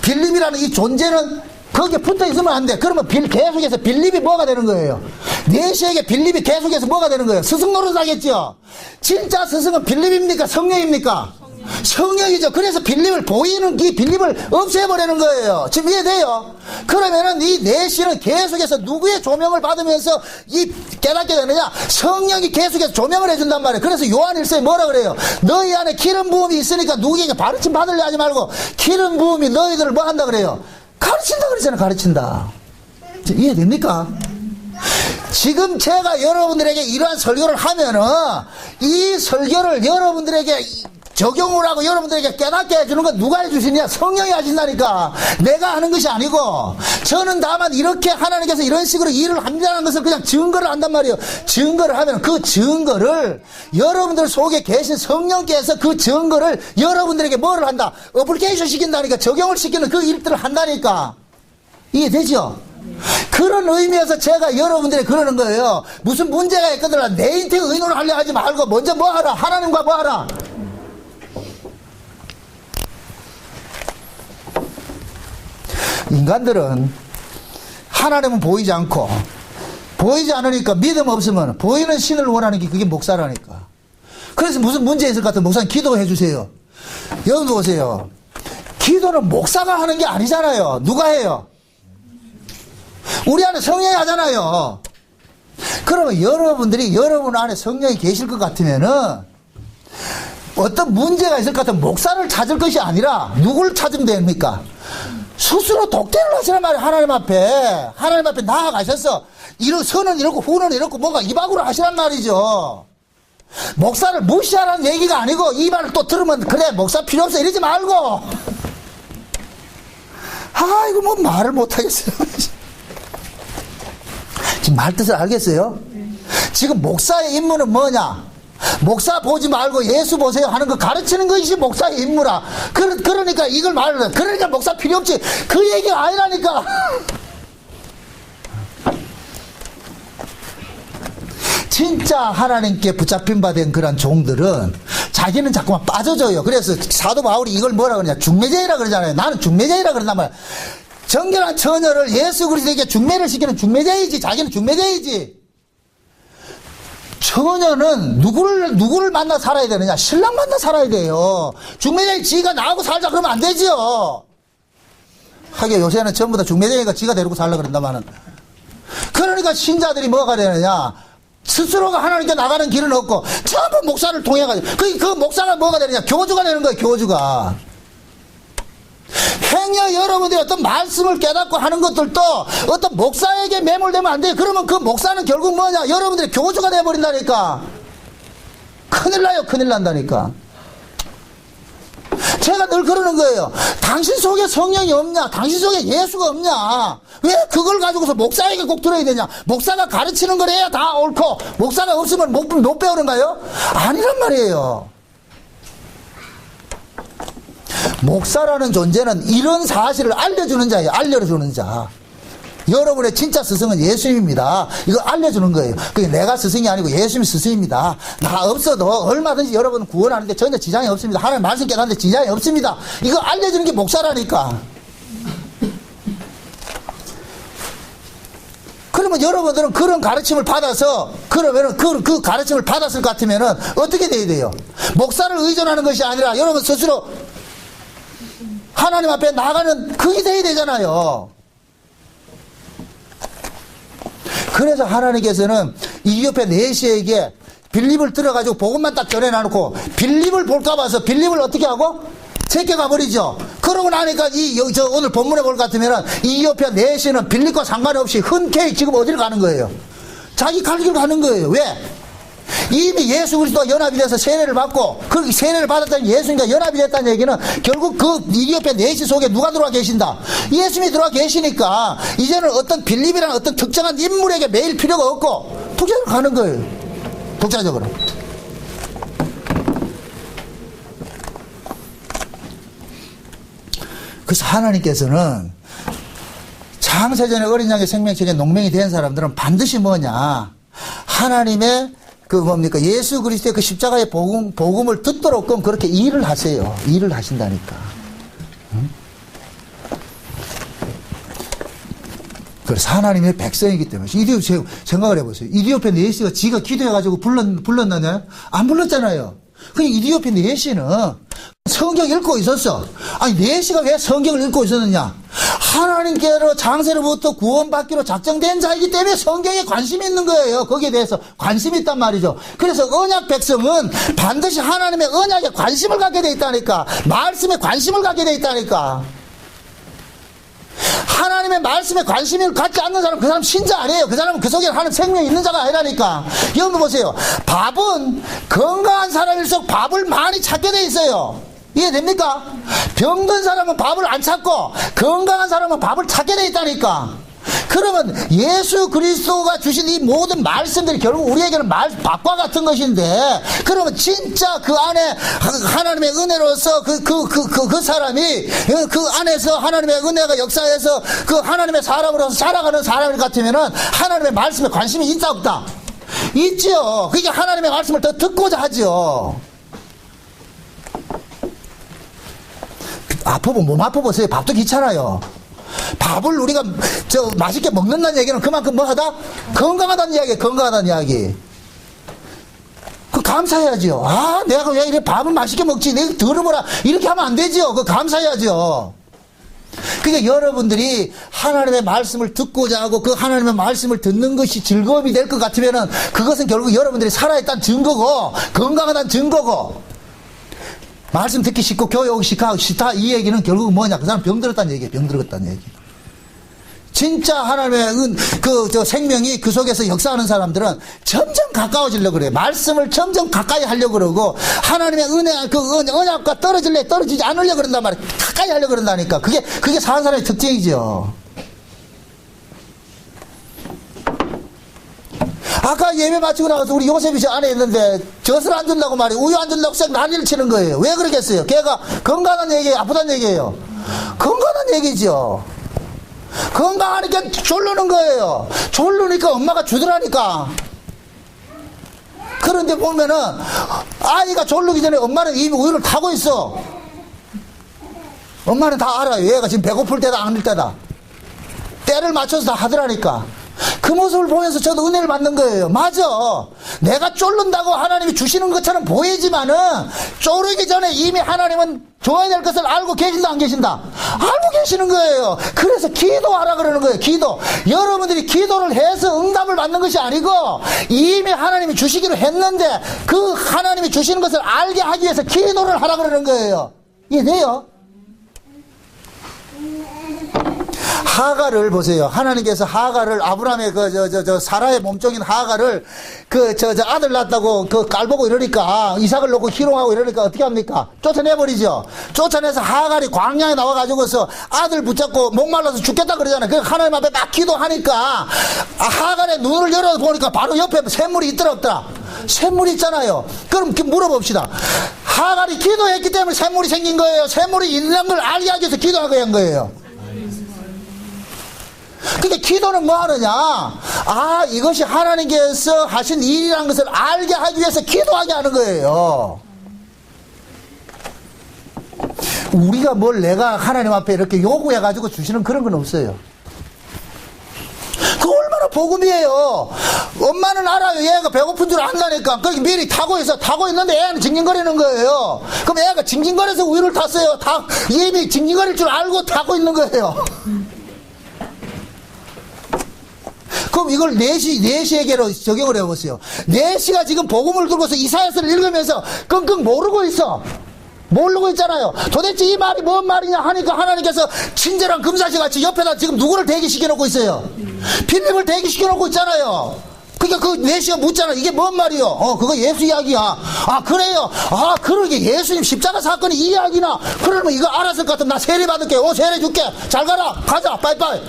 빌립이라는 이 존재는 거기에 붙어 있으면 안 돼. 그러면 계속해서 빌립이 뭐가 되는 거예요? 4시에게 빌립이 계속해서 뭐가 되는 거예요? 스승 노릇 하겠죠. 진짜 스승은 빌립입니까? 성령입니까? 성령이죠. 그래서 빌립을 보이는 이 빌립을 없애버리는 거예요. 지금 이해돼요? 그러면은 이 내시는 계속해서 누구의 조명을 받으면서 이 깨닫게 되느냐? 성령이 계속해서 조명을 해준단 말이에요. 그래서 요한 1서에 뭐라 그래요? 너희 안에 기름 부음이 있으니까 누구에게 가르침 받으려 하지 말고 기름 부음이 너희들을 뭐 한다 그래요? 가르친다 그러잖아요. 가르친다. 이해됩니까? 지금 제가 여러분들에게 이러한 설교를 하면은 이 설교를 여러분들에게 적용을 하고 여러분들에게 깨닫게 해주는 건 누가 해주시냐? 성령이 하신다니까. 내가 하는 것이 아니고, 저는 다만 이렇게 하나님께서 이런 식으로 일을 한다는 것을 그냥 증거를 한단 말이에요. 증거를 하면 그 증거를 여러분들 속에 계신 성령께서 그 증거를 여러분들에게 뭐를 한다? 어플리케이션 시킨다니까. 적용을 시키는 그 일들을 한다니까. 이해되죠? 그런 의미에서 제가 여러분들이 그러는 거예요. 무슨 문제가 있거든 내 인생 의논을 하려 하지 말고 먼저 뭐 하라? 하나님과 뭐 하라? 인간들은 하나님은 보이지 않고 보이지 않으니까 믿음 없으면 보이는 신을 원하는 게 그게 목사라니까. 그래서 무슨 문제 있을 것 같으면 목사님 기도해 주세요. 여러분 보세요. 기도는 목사가 하는 게 아니잖아요. 누가 해요? 우리 안에 성령이 하잖아요. 그러면 여러분들이 여러분 안에 성령이 계실 것 같으면은 어떤 문제가 있을 것 같으면 목사를 찾을 것이 아니라 누구를 찾으면 됩니까? 스스로 독대를 하시란 말이에요. 하나님 앞에 나아가셔서 선은 이렇고 후는 이렇고 뭐가 이 밖으로 하시란 말이죠. 목사를 무시하라는 얘기가 아니고 이 말을 또 들으면 그래 목사 필요 없어 이러지 말고 이거 뭐 말을 못하겠어요. 지금 말 뜻을 알겠어요? 지금 목사의 임무는 뭐냐? 목사 보지 말고 예수 보세요 하는 거 가르치는 것이 목사의 임무라. 그러니까 이걸 말을 해. 그러니까 목사 필요 없지. 그 얘기가 아니라니까. 진짜 하나님께 붙잡힌 바 된 그런 종들은 자기는 자꾸만 빠져줘요. 그래서 사도 바울이 이걸 뭐라 그러냐? 중매제이라 그러잖아요. 나는 중매제이라 그런단 말이야. 정결한 처녀를 예수 그리스도에게 중매를 시키는 중매제이지. 자기는 중매제이지. 처녀는 누구를 만나 살아야 되느냐? 신랑 만나 살아야 돼요. 중매쟁이 지가 나하고 살자 그러면 안 되죠. 하긴 요새는 전부 다 중매쟁이가 지가 데리고 살라 그런다마는. 그러니까 신자들이 뭐가 되느냐? 스스로가 하나님께 나가는 길은 없고 전부 목사를 통해가지고 그 목사가 뭐가 되느냐? 교주가 되는 거예요. 교주가. 행여 여러분들이 어떤 말씀을 깨닫고 하는 것들도 어떤 목사에게 매몰되면 안 돼요. 그러면 그 목사는 결국 뭐냐? 여러분들이 교주가 돼버린다니까. 큰일 나요. 큰일 난다니까. 제가 늘 그러는 거예요. 당신 속에 성령이 없냐? 당신 속에 예수가 없냐? 왜 그걸 가지고서 목사에게 꼭 들어야 되냐? 목사가 가르치는 걸 해야 다 옳고 목사가 없으면 못 배우는가요? 아니란 말이에요. 목사라는 존재는 이런 사실을 알려주는 자예요. 알려주는 자. 여러분의 진짜 스승은 예수님입니다. 이거 알려주는 거예요. 그게 내가 스승이 아니고 예수님이 스승입니다. 나 없어도 얼마든지 여러분 구원하는데 전혀 지장이 없습니다. 하나님 말씀 깨닫는데 지장이 없습니다. 이거 알려주는 게 목사라니까. 그러면 여러분들은 그런 가르침을 받아서 그러면은 그 가르침을 받았을 것 같으면은 어떻게 돼야 돼요? 목사를 의존하는 것이 아니라 여러분 스스로 하나님 앞에 나가는 그게 돼야 되잖아요. 그래서 하나님께서는 이디오피아 내시에게 빌립을 들어가지고 복음만 딱 전해놔놓고 빌립을 볼까 봐서 빌립을 어떻게 하고? 제껴가 버리죠. 그러고 나니까 오늘 본문에 볼 것 같으면 이디오피아 내시는 빌립과 상관없이 흔쾌히 지금 어디를 가는 거예요? 자기 갈 길 가는 거예요. 왜? 이미 예수 그리스도와 연합이 돼서 세례를 받고 그 세례를 받았다는 예수님과 연합이 됐다는 얘기는 결국 그 이디오피아 내시 속에 누가 들어와 계신다? 예수님이 들어와 계시니까 이제는 어떤 빌립이라는 어떤 특정한 인물에게 매일 필요가 없고 독자적으로 가는 거예요. 독자적으로. 그래서 하나님께서는 창세전에 어린 양의 생명책에 농맹이 된 사람들은 반드시 뭐냐? 하나님의 예수 그리스도의 그 십자가의 복음을 듣도록끔 그렇게 일을 하세요. 일을 하신다니까. 응? 그래서 하나님의 백성이기 때문에. 생각을 해보세요. 이디오피아 내시가 지가 기도해가지고 불렀나요? 안 불렀잖아요. 그냥 이디오피아 내시는 성경 읽고 있었어. 아니 4시가 왜 성경을 읽고 있었느냐? 하나님께로 장세로부터 구원받기로 작정된 자이기 때문에 성경에 관심이 있는 거예요. 거기에 대해서 관심이 있단 말이죠. 그래서 언약 백성은 반드시 하나님의 언약에 관심을 갖게 돼 있다니까. 말씀에 관심을 갖게 돼 있다니까. 하나님의 말씀에 관심을 갖지 않는 사람, 그 사람 신자 아니에요. 그 사람은 그 속에 하나님 생명이 있는 자가 아니라니까. 여러분 보세요. 밥은 건강한 사람일수록 밥을 많이 찾게 돼 있어요. 이해됩니까? 병든 사람은 밥을 안 찾고 건강한 사람은 밥을 찾게 돼 있다니까. 그러면 예수 그리스도가 주신 이 모든 말씀들이 결국 우리에게는 밥과 같은 것인데, 그러면 진짜 그 안에 하나님의 은혜로서 그 사람이 그 안에서 하나님의 은혜가 역사해서 그 하나님의 사람으로서 살아가는 사람 같으면은 하나님의 말씀에 관심이 있다 없다? 있죠. 그게 하나님의 말씀을 더 듣고자 하죠. 몸 아파보세요. 밥도 귀찮아요. 밥을 우리가 맛있게 먹는다는 얘기는 그만큼 뭐 하다? 건강하다는 이야기예요. 건강하다는 이야기. 그 감사해야죠. 아, 내가 왜 이래 밥은 맛있게 먹지? 내가 들어보라. 이렇게 하면 안 되죠. 그 감사해야죠. 그러니까 여러분들이 하나님의 말씀을 듣고자 하고 그 하나님의 말씀을 듣는 것이 즐거움이 될 것 같으면은 그것은 결국 여러분들이 살아있다는 증거고 건강하다는 증거고, 말씀 듣기 싫고 교회 오기 싫다 이 얘기는 결국 뭐냐? 그 사람 병들었다는 얘기예요. 병들었다는 얘기. 진짜 하나님의 생명이 그 속에서 역사하는 사람들은 점점 가까워지려고 그래요. 말씀을 점점 가까이 하려고 그러고, 하나님의 은혜, 언약과 떨어지지 않으려고 그런단 말이에요. 가까이 하려고 그런다니까. 그게 사는 사람의 특징이죠. 아까 예배 마치고 나가서 우리 요셉이 저 안에 있는데 젖을 안 준다고 말이에요. 우유 안 준다고 쌩 난리를 치는 거예요. 왜 그러겠어요? 걔가 건강한 얘기예요? 아프다는 얘기예요? 건강한 얘기죠. 건강하니까 졸르는 거예요. 졸르니까 엄마가 주더라니까. 그런데 보면은 아이가 졸르기 전에 엄마는 이미 우유를 타고 있어. 엄마는 다 알아요. 얘가 지금 배고플 때다 아닐 때다. 때를 맞춰서 다 하더라니까. 그 모습을 보면서 저도 은혜를 받는 거예요. 맞아. 내가 쫄른다고 하나님이 주시는 것처럼 보이지만은 쪼르기 전에 이미 하나님은 줘야 될 것을 알고 계신다 안 계신다? 알고 계시는 거예요. 그래서 기도하라 그러는 거예요. 기도. 여러분들이 기도를 해서 응답을 받는 것이 아니고 이미 하나님이 주시기로 했는데 그 하나님이 주시는 것을 알게 하기 위해서 기도를 하라 그러는 거예요. 이해돼요? 하가를 보세요. 하나님께서 하가를, 아브라함의 사라의 몸종인 하가를 아들 낳았다고 깔보고 이러니까, 이삭을 놓고 희롱하고 이러니까 어떻게 합니까? 쫓아내버리죠. 쫓아내서 하갈이 광야에 나와가지고서 아들 붙잡고 목말라서 죽겠다 그러잖아요. 그 하나님 앞에 막 기도하니까 하갈의 눈을 열어보니까 바로 옆에 샘물이 있더라 없더라? 샘물이 있잖아요. 그럼 물어봅시다. 하갈이 기도했기 때문에 샘물이 생긴 거예요? 샘물이 있는 걸 알게 하기 위해서 기도하게 한 거예요? 그러니까 기도는 뭐 하느냐? 아, 이것이 하나님께서 하신 일이라는 것을 알게 하기 위해서 기도하게 하는 거예요. 우리가 내가 하나님 앞에 이렇게 요구해가지고 주시는 그런 건 없어요. 그 얼마나 복음이에요. 엄마는 알아요. 얘가 배고픈 줄 안다니까. 그렇게 미리 타고 있는데 애는 징징거리는 거예요. 그럼 애가 징징거려서 우유를 탔어요. 이미 징징거릴 줄 알고 타고 있는 거예요. 그럼 이걸 4시에게로 적용을 해보세요. 4시가 지금 복음을 들고서 이사야서를 읽으면서 끙끙 모르고 있어. 모르고 있잖아요. 도대체 이 말이 뭔 말이냐 하니까 하나님께서 친절한 금사시 같이 옆에다 지금 누구를 대기시켜놓고 있어요? 빌립을 대기시켜놓고 있잖아요. 그러니까 그 4시가 묻잖아. 이게 뭔 말이요? 그거 예수 이야기야. 아, 그래요? 아, 그러게 예수님 십자가 사건이 이 이야기나? 그러면 이거 알았을 것 같으면 나 세례 받을게. 세례 줄게. 잘 가라. 가자. 빠이빠이.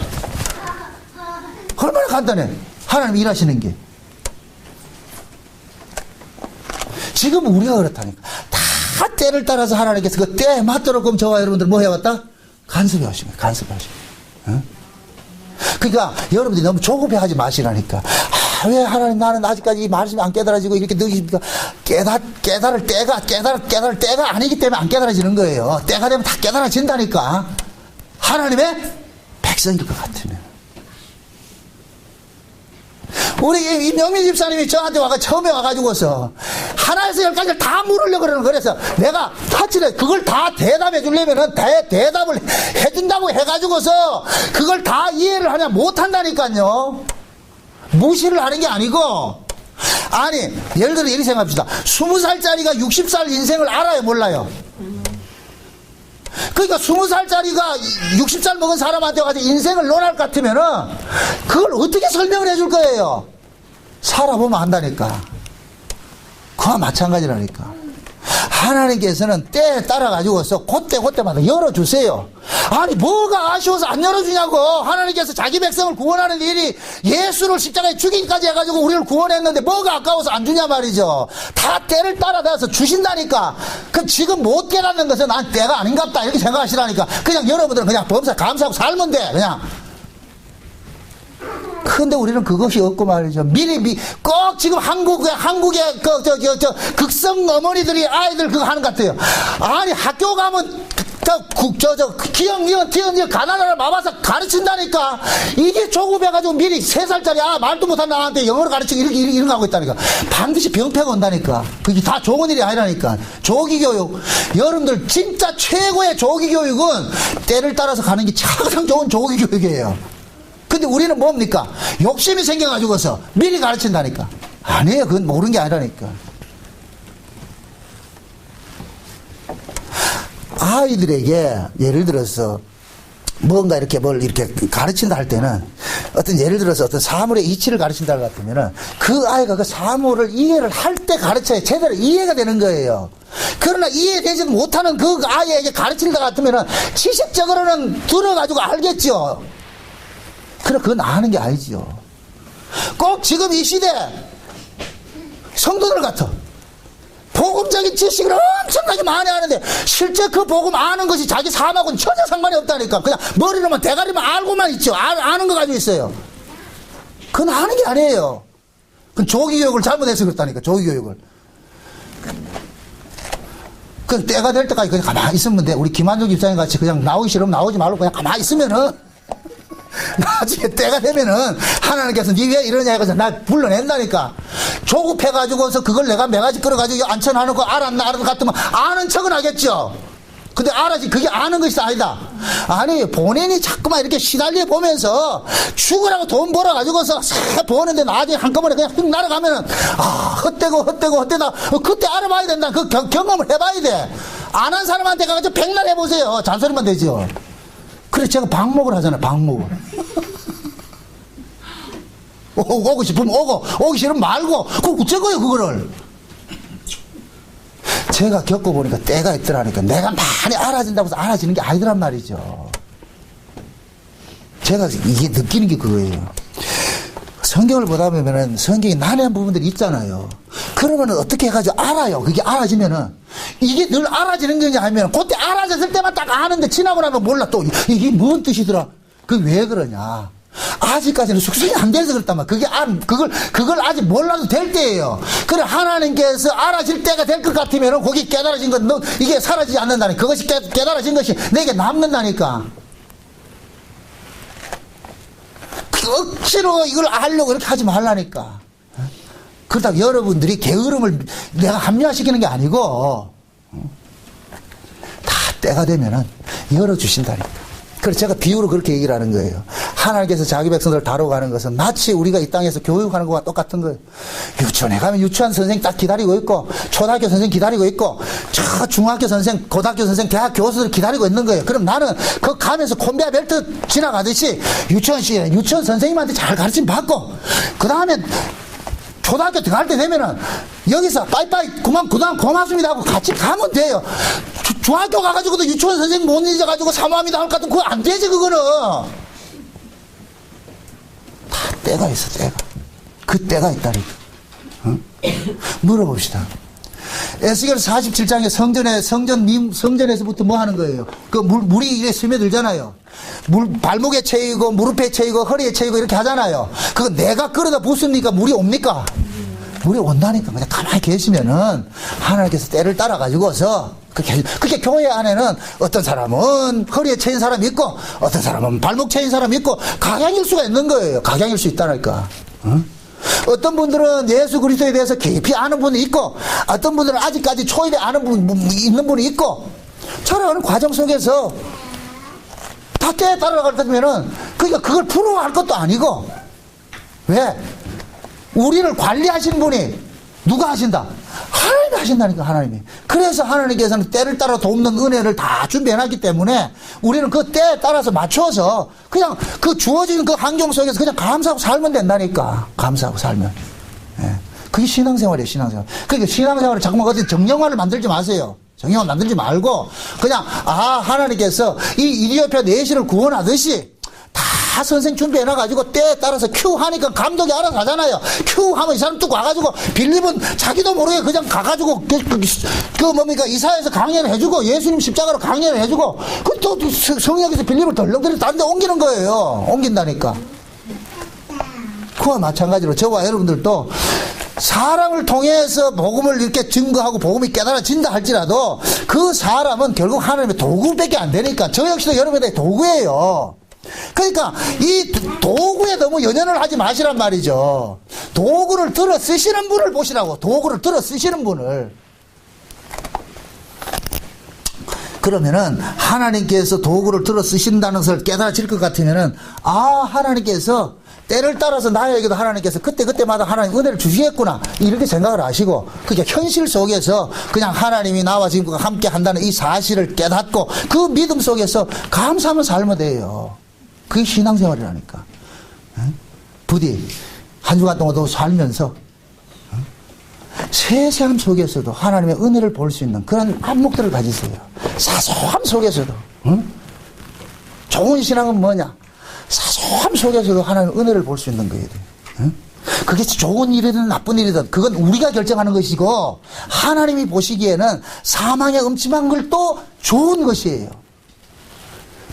얼마나 간단해. 하나님 일하시는 게. 지금 우리가 그렇다니까. 다 때를 따라서 하나님께서 그 때에 맞도록 그럼 저와 여러분들 뭐 해왔다? 간섭해 오신 거예요. 간섭해 오신 거예요. 그러니까 여러분들이 너무 조급해 하지 마시라니까. 아, 왜 하나님 나는 아직까지 이 말씀이 안 깨달아지고 이렇게 느끼십니까? 깨달을 때가 아니기 때문에 안 깨달아지는 거예요. 때가 되면 다 깨달아진다니까. 하나님의 백성일 것 같으면. 우리 이 명민 집사님이 저한테 처음에 와가지고서 하나에서 10가지를 다 물으려고 그러는 거예요. 그래서 내가 타치를 그걸 다 대답해 주려면은 대답을 해준다고 해가지고서 그걸 다 이해를 하냐 못한다니까요. 무시를 하는 게 아니고, 아니 예를 들어 이렇게 생각합시다. 20살짜리가 60살 인생을 알아요 몰라요? 그러니까 20살짜리가 60살 먹은 사람한테 가서 인생을 논할 것 같으면은 그걸 어떻게 설명을 해줄 거예요? 살아보면 안다니까. 그와 마찬가지라니까. 하나님께서는 때에 따라 가지고서 그때마다 열어주세요. 아니 뭐가 아쉬워서 안 열어주냐고. 하나님께서 자기 백성을 구원하는 일이 예수를 십자가에 죽이기까지 해가지고 우리를 구원했는데 뭐가 아까워서 안 주냐 말이죠. 다 때를 따라다서 주신다니까. 그 지금 못 깨닫는 것은 난 때가 아닌갑다 이렇게 생각하시라니까. 그냥 여러분들은 그냥 범사 감사하고 살면 돼 그냥. 근데 우리는 그것이 없고 말이죠. 꼭 지금 한국의 극성 어머니들이 아이들 그거 하는 것 같아요. 아니 학교 가면 기억, 티언, 가나다라 마바사 가르친다니까. 이게 조급해가지고 미리 3살짜리 말도 못한 나한테 영어를 가르치고 이런 거 하고 있다니까. 반드시 병폐가 온다니까. 그게 다 좋은 일이 아니라니까. 조기교육. 여러분들 진짜 최고의 조기교육은 때를 따라서 가는 게 가장 좋은 조기교육이에요. 근데 우리는 뭡니까? 욕심이 생겨가지고서 미리 가르친다니까. 아니에요. 그건 모르는 게 아니라니까. 아이들에게 예를 들어서 뭔가 이렇게 뭘 이렇게 가르친다 할 때는 어떤 예를 들어서 어떤 사물의 이치를 가르친다 같으면은 그 아이가 그 사물을 이해를 할 때 가르쳐야 제대로 이해가 되는 거예요. 그러나 이해되지 못하는 그 아이에게 가르친다 같으면은 지식적으로는 들어가지고 알겠죠. 그래, 그건 아는 게 아니지요. 꼭 지금 이 시대 성도들 같아. 복음적인 지식을 엄청나게 많이 하는데 실제 그 복음 아는 것이 자기 삶하고는 전혀 상관이 없다니까. 그냥 머리로만 대가리만 알고만 있죠. 아는 거 가지고 있어요. 그건 아는 게 아니에요. 그건 조기교육을 잘못해서 그렇다니까. 조기교육을. 그 때가 될 때까지 그냥 가만히 있으면 돼. 우리 김한종 집사님 같이 그냥 나오기 싫으면 나오지 말고 그냥 가만히 있으면은 나중에 때가 되면은 하나님께서 니 왜 이러냐 해서 나 불러낸다니까. 조급해가지고서 그걸 내가 매가지 끌어가지고 안천하는 거 알았나 같으면 아는 척은 하겠죠. 근데 알아지 그게 아는 것이 아니다. 아니 본인이 자꾸만 이렇게 시달려 보면서 죽으라고 돈 벌어가지고서 싹 버는데 나중에 한꺼번에 그냥 휙 날아가면은 헛되다 그때 알아봐야 된다. 그 경험을 해봐야 돼. 안 한 사람한테 가가지고 백날 해보세요. 잔소리만 되죠. 그래서 제가 방목을 하잖아요. 방목을. 오고 싶으면 오기 싫으면 말고. 그거 어쩌고요 그거를. 제가 겪어보니까 때가 있더라니까. 내가 많이 알아진다고 해서 알아지는 게 아니더란 말이죠. 제가 이게 느끼는 게 그거예요. 성경을 보다 보면은 성경이 난해한 부분들이 있잖아요. 그러면 어떻게 해가지고 알아요. 그게 알아지면은 이게 늘 알아지는 거냐 하면 그때 알아졌을 때만 딱 아는데 지나고 나면 몰라. 또 이게 뭔 뜻이더라. 그게 왜 그러냐. 아직까지는 숙성이 안 돼서 그렇단 말이야. 그걸 아직 몰라도 될 때예요. 그래 하나님께서 알아질 때가 될 것 같으면은 거기 깨달아진 건 이게 사라지지 않는다니. 그것이 깨달아진 것이 내게 남는다니까. 억지로 이걸 알려고 이렇게 하지 말라니까. 그렇다고 여러분들이 게으름을 내가 합리화시키는 게 아니고 다 때가 되면은 열어주신다니까. 그래서 제가 비유로 그렇게 얘기를 하는 거예요. 하나님께서 자기 백성들을 다뤄가는 것은 마치 우리가 이 땅에서 교육하는 것과 똑같은 거예요. 유치원에 가면 유치원 선생 딱 기다리고 있고 초등학교 선생 기다리고 있고 저 중학교 선생 고등학교 선생 대학 교수들 기다리고 있는 거예요. 그럼 나는 그 가면서 콤비아 벨트 지나가듯이 유치원 선생님한테 잘 가르침 받고 그 다음에 초등학교 들어갈 때 되면은 여기서 빠이빠이 고맙습니다 하고 같이 가면 돼요. 중학교 가가지고도 유치원 선생님 못 잊어가지고 사모합니다 할 것 같으면 그거 안 되지. 그거는 다 때가 있어. 때가 그 때가 있다니까. 물어봅시다. 에스겔 47장에 성전에서부터 뭐 하는 거예요? 그 물이 이래 스며들잖아요. 발목에 채이고 무릎에 채이고 허리에 채이고 이렇게 하잖아요. 그거 내가 끌어다 붓습니까? 물이 옵니까? 물이 온다니까. 그냥 가만히 계시면은 하나님께서 때를 따라 가지고서 그게 교회 안에는 어떤 사람은 허리에 채인 사람이 있고 어떤 사람은 발목 채인 사람이 있고 각양일 수가 있는 거예요. 각양일 수 있다니까. 어떤 분들은 예수 그리스도에 대해서 깊이 아는 분이 있고, 어떤 분들은 아직까지 초입에 아는 분 있는 분이 있고, 자라가는 과정 속에서 다 때에 따라가려면은 그러니까 그걸 부러워할 것도 아니고, 왜? 우리를 관리하신 분이 누가 하신다? 하나님이 하신다니까, 하나님이. 그래서 하나님께서는 때를 따라 돕는 은혜를 다 준비해놨기 때문에 우리는 그 때에 따라서 맞춰서 그냥 그 주어진 그 환경 속에서 그냥 감사하고 살면 된다니까. 감사하고 살면. 예. 그게 신앙생활이에요, 신앙생활. 그러니까 신앙생활을 자꾸만 어디 정령화를 만들지 마세요. 정령화 만들지 말고 그냥 하나님께서 이 이디오피아 내시를 구원하듯이 다 선생 준비해놔가지고 때에 따라서 큐 하니까 감독이 알아서 하잖아요. 큐 하면 이 사람 뚝 와가지고 빌립은 자기도 모르게 그냥 가가지고 뭡니까 이사야에서 강연을 해주고 예수님 십자가로 강연을 해주고 그 또 성령에서 빌립을 덜렁덜렁 다른 데 옮기는 거예요. 옮긴다니까. 그와 마찬가지로 저와 여러분들도 사람을 통해서 복음을 이렇게 증거하고 복음이 깨달아진다 할지라도 그 사람은 결국 하나님의 도구밖에 안 되니까 저 역시도 여러분의 도구예요. 그러니까 이 도구에 너무 연연을 하지 마시란 말이죠. 도구를 들어 쓰시는 분을 보시라고. 도구를 들어 쓰시는 분을. 그러면은 하나님께서 도구를 들어 쓰신다는 것을 깨달아질 것 같으면은 하나님께서 때를 따라서 나에게도 하나님께서 그때마다 하나님 은혜를 주시겠구나 이렇게 생각을 하시고 그게 현실 속에서 그냥 하나님이 나와 지금 함께 한다는 이 사실을 깨닫고 그 믿음 속에서 감사하며 살면 돼요. 그게 신앙생활이라니까. 부디 한 주간 동안도 살면서 세세함 속에서도 하나님의 은혜를 볼 수 있는 그런 안목들을 가지세요. 사소함 속에서도. 좋은 신앙은 뭐냐? 사소함 속에서도 하나님의 은혜를 볼 수 있는 거예요. 그게 좋은 일이든 나쁜 일이든 그건 우리가 결정하는 것이고 하나님이 보시기에는 사망의 음침한 걸 또 좋은 것이에요.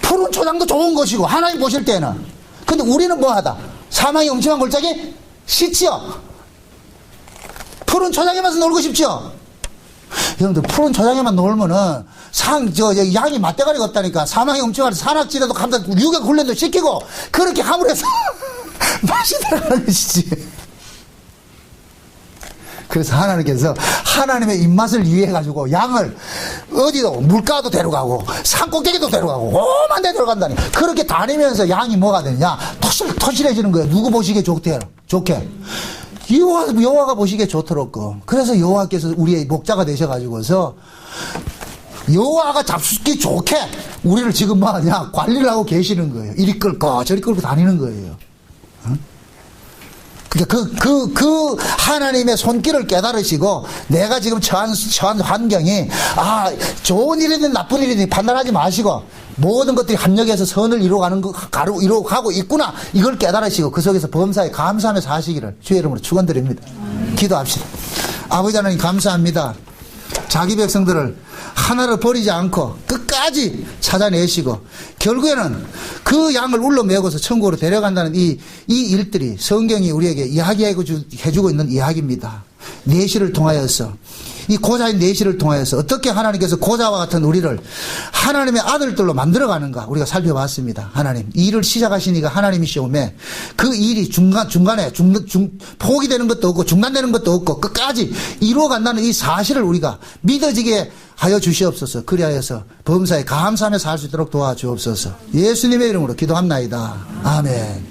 푸른 초장도 좋은 것이고 하나님 보실 때는. 근데 우리는 뭐하다? 사망의 음침한 골짜기 싫지요. 푸른 초장에만 놀고 싶죠. 여러분들 푸른 초장에만 놀면은 양이 맞대가리가 없다니까. 사망의 음침한 산악지대도 감다 유격 훈련도 시키고 그렇게 함을 해서 맛이 들어가는 것이지. 그래서 하나님께서 하나님의 입맛을 위해가지고 양을 어디도 물가도 데려가고 산꼭대기도 데려가고 오만 데 데려간다니. 그렇게 다니면서 양이 뭐가 되냐? 토실해지는 거예요. 누구 보시기에 좋게. 여호와가 보시기에 좋도록. 그래서 여호와께서 우리의 목자가 되셔가지고서 여호와가 잡수기 좋게 우리를 지금 뭐하냐? 관리를 하고 계시는 거예요. 이리 끌고 저리 끌고 다니는 거예요. 그 하나님의 손길을 깨달으시고 내가 지금 처한 환경이 좋은 일이든 나쁜 일이든 판단하지 마시고 모든 것들이 합력해서 선을 이루어가고 있구나 이걸 깨달으시고 그 속에서 범사에 감사하며 사시기를 주의 이름으로 축원드립니다. 기도합시다. 아버지 하나님 감사합니다. 자기 백성들을 하나를 버리지 않고 끝까지 찾아내시고 결국에는 그 양을 울러매고서 천국으로 데려간다는 이 일들이 성경이 우리에게 이야기해주고 있는 이야기입니다. 내시를 통하여서 이 고자인 내시를 통하여서 어떻게 하나님께서 고자와 같은 우리를 하나님의 아들들로 만들어가는가 우리가 살펴봤습니다. 하나님 이 일을 시작하신 이가 하나님이시오매 그 일이 중간에 포기되는 것도 없고 중단되는 것도 없고 끝까지 이루어간다는 이 사실을 우리가 믿어지게 하여 주시옵소서. 그리하여서 범사에 감사하며 살 수 있도록 도와주옵소서. 예수님의 이름으로 기도합나이다. 아멘.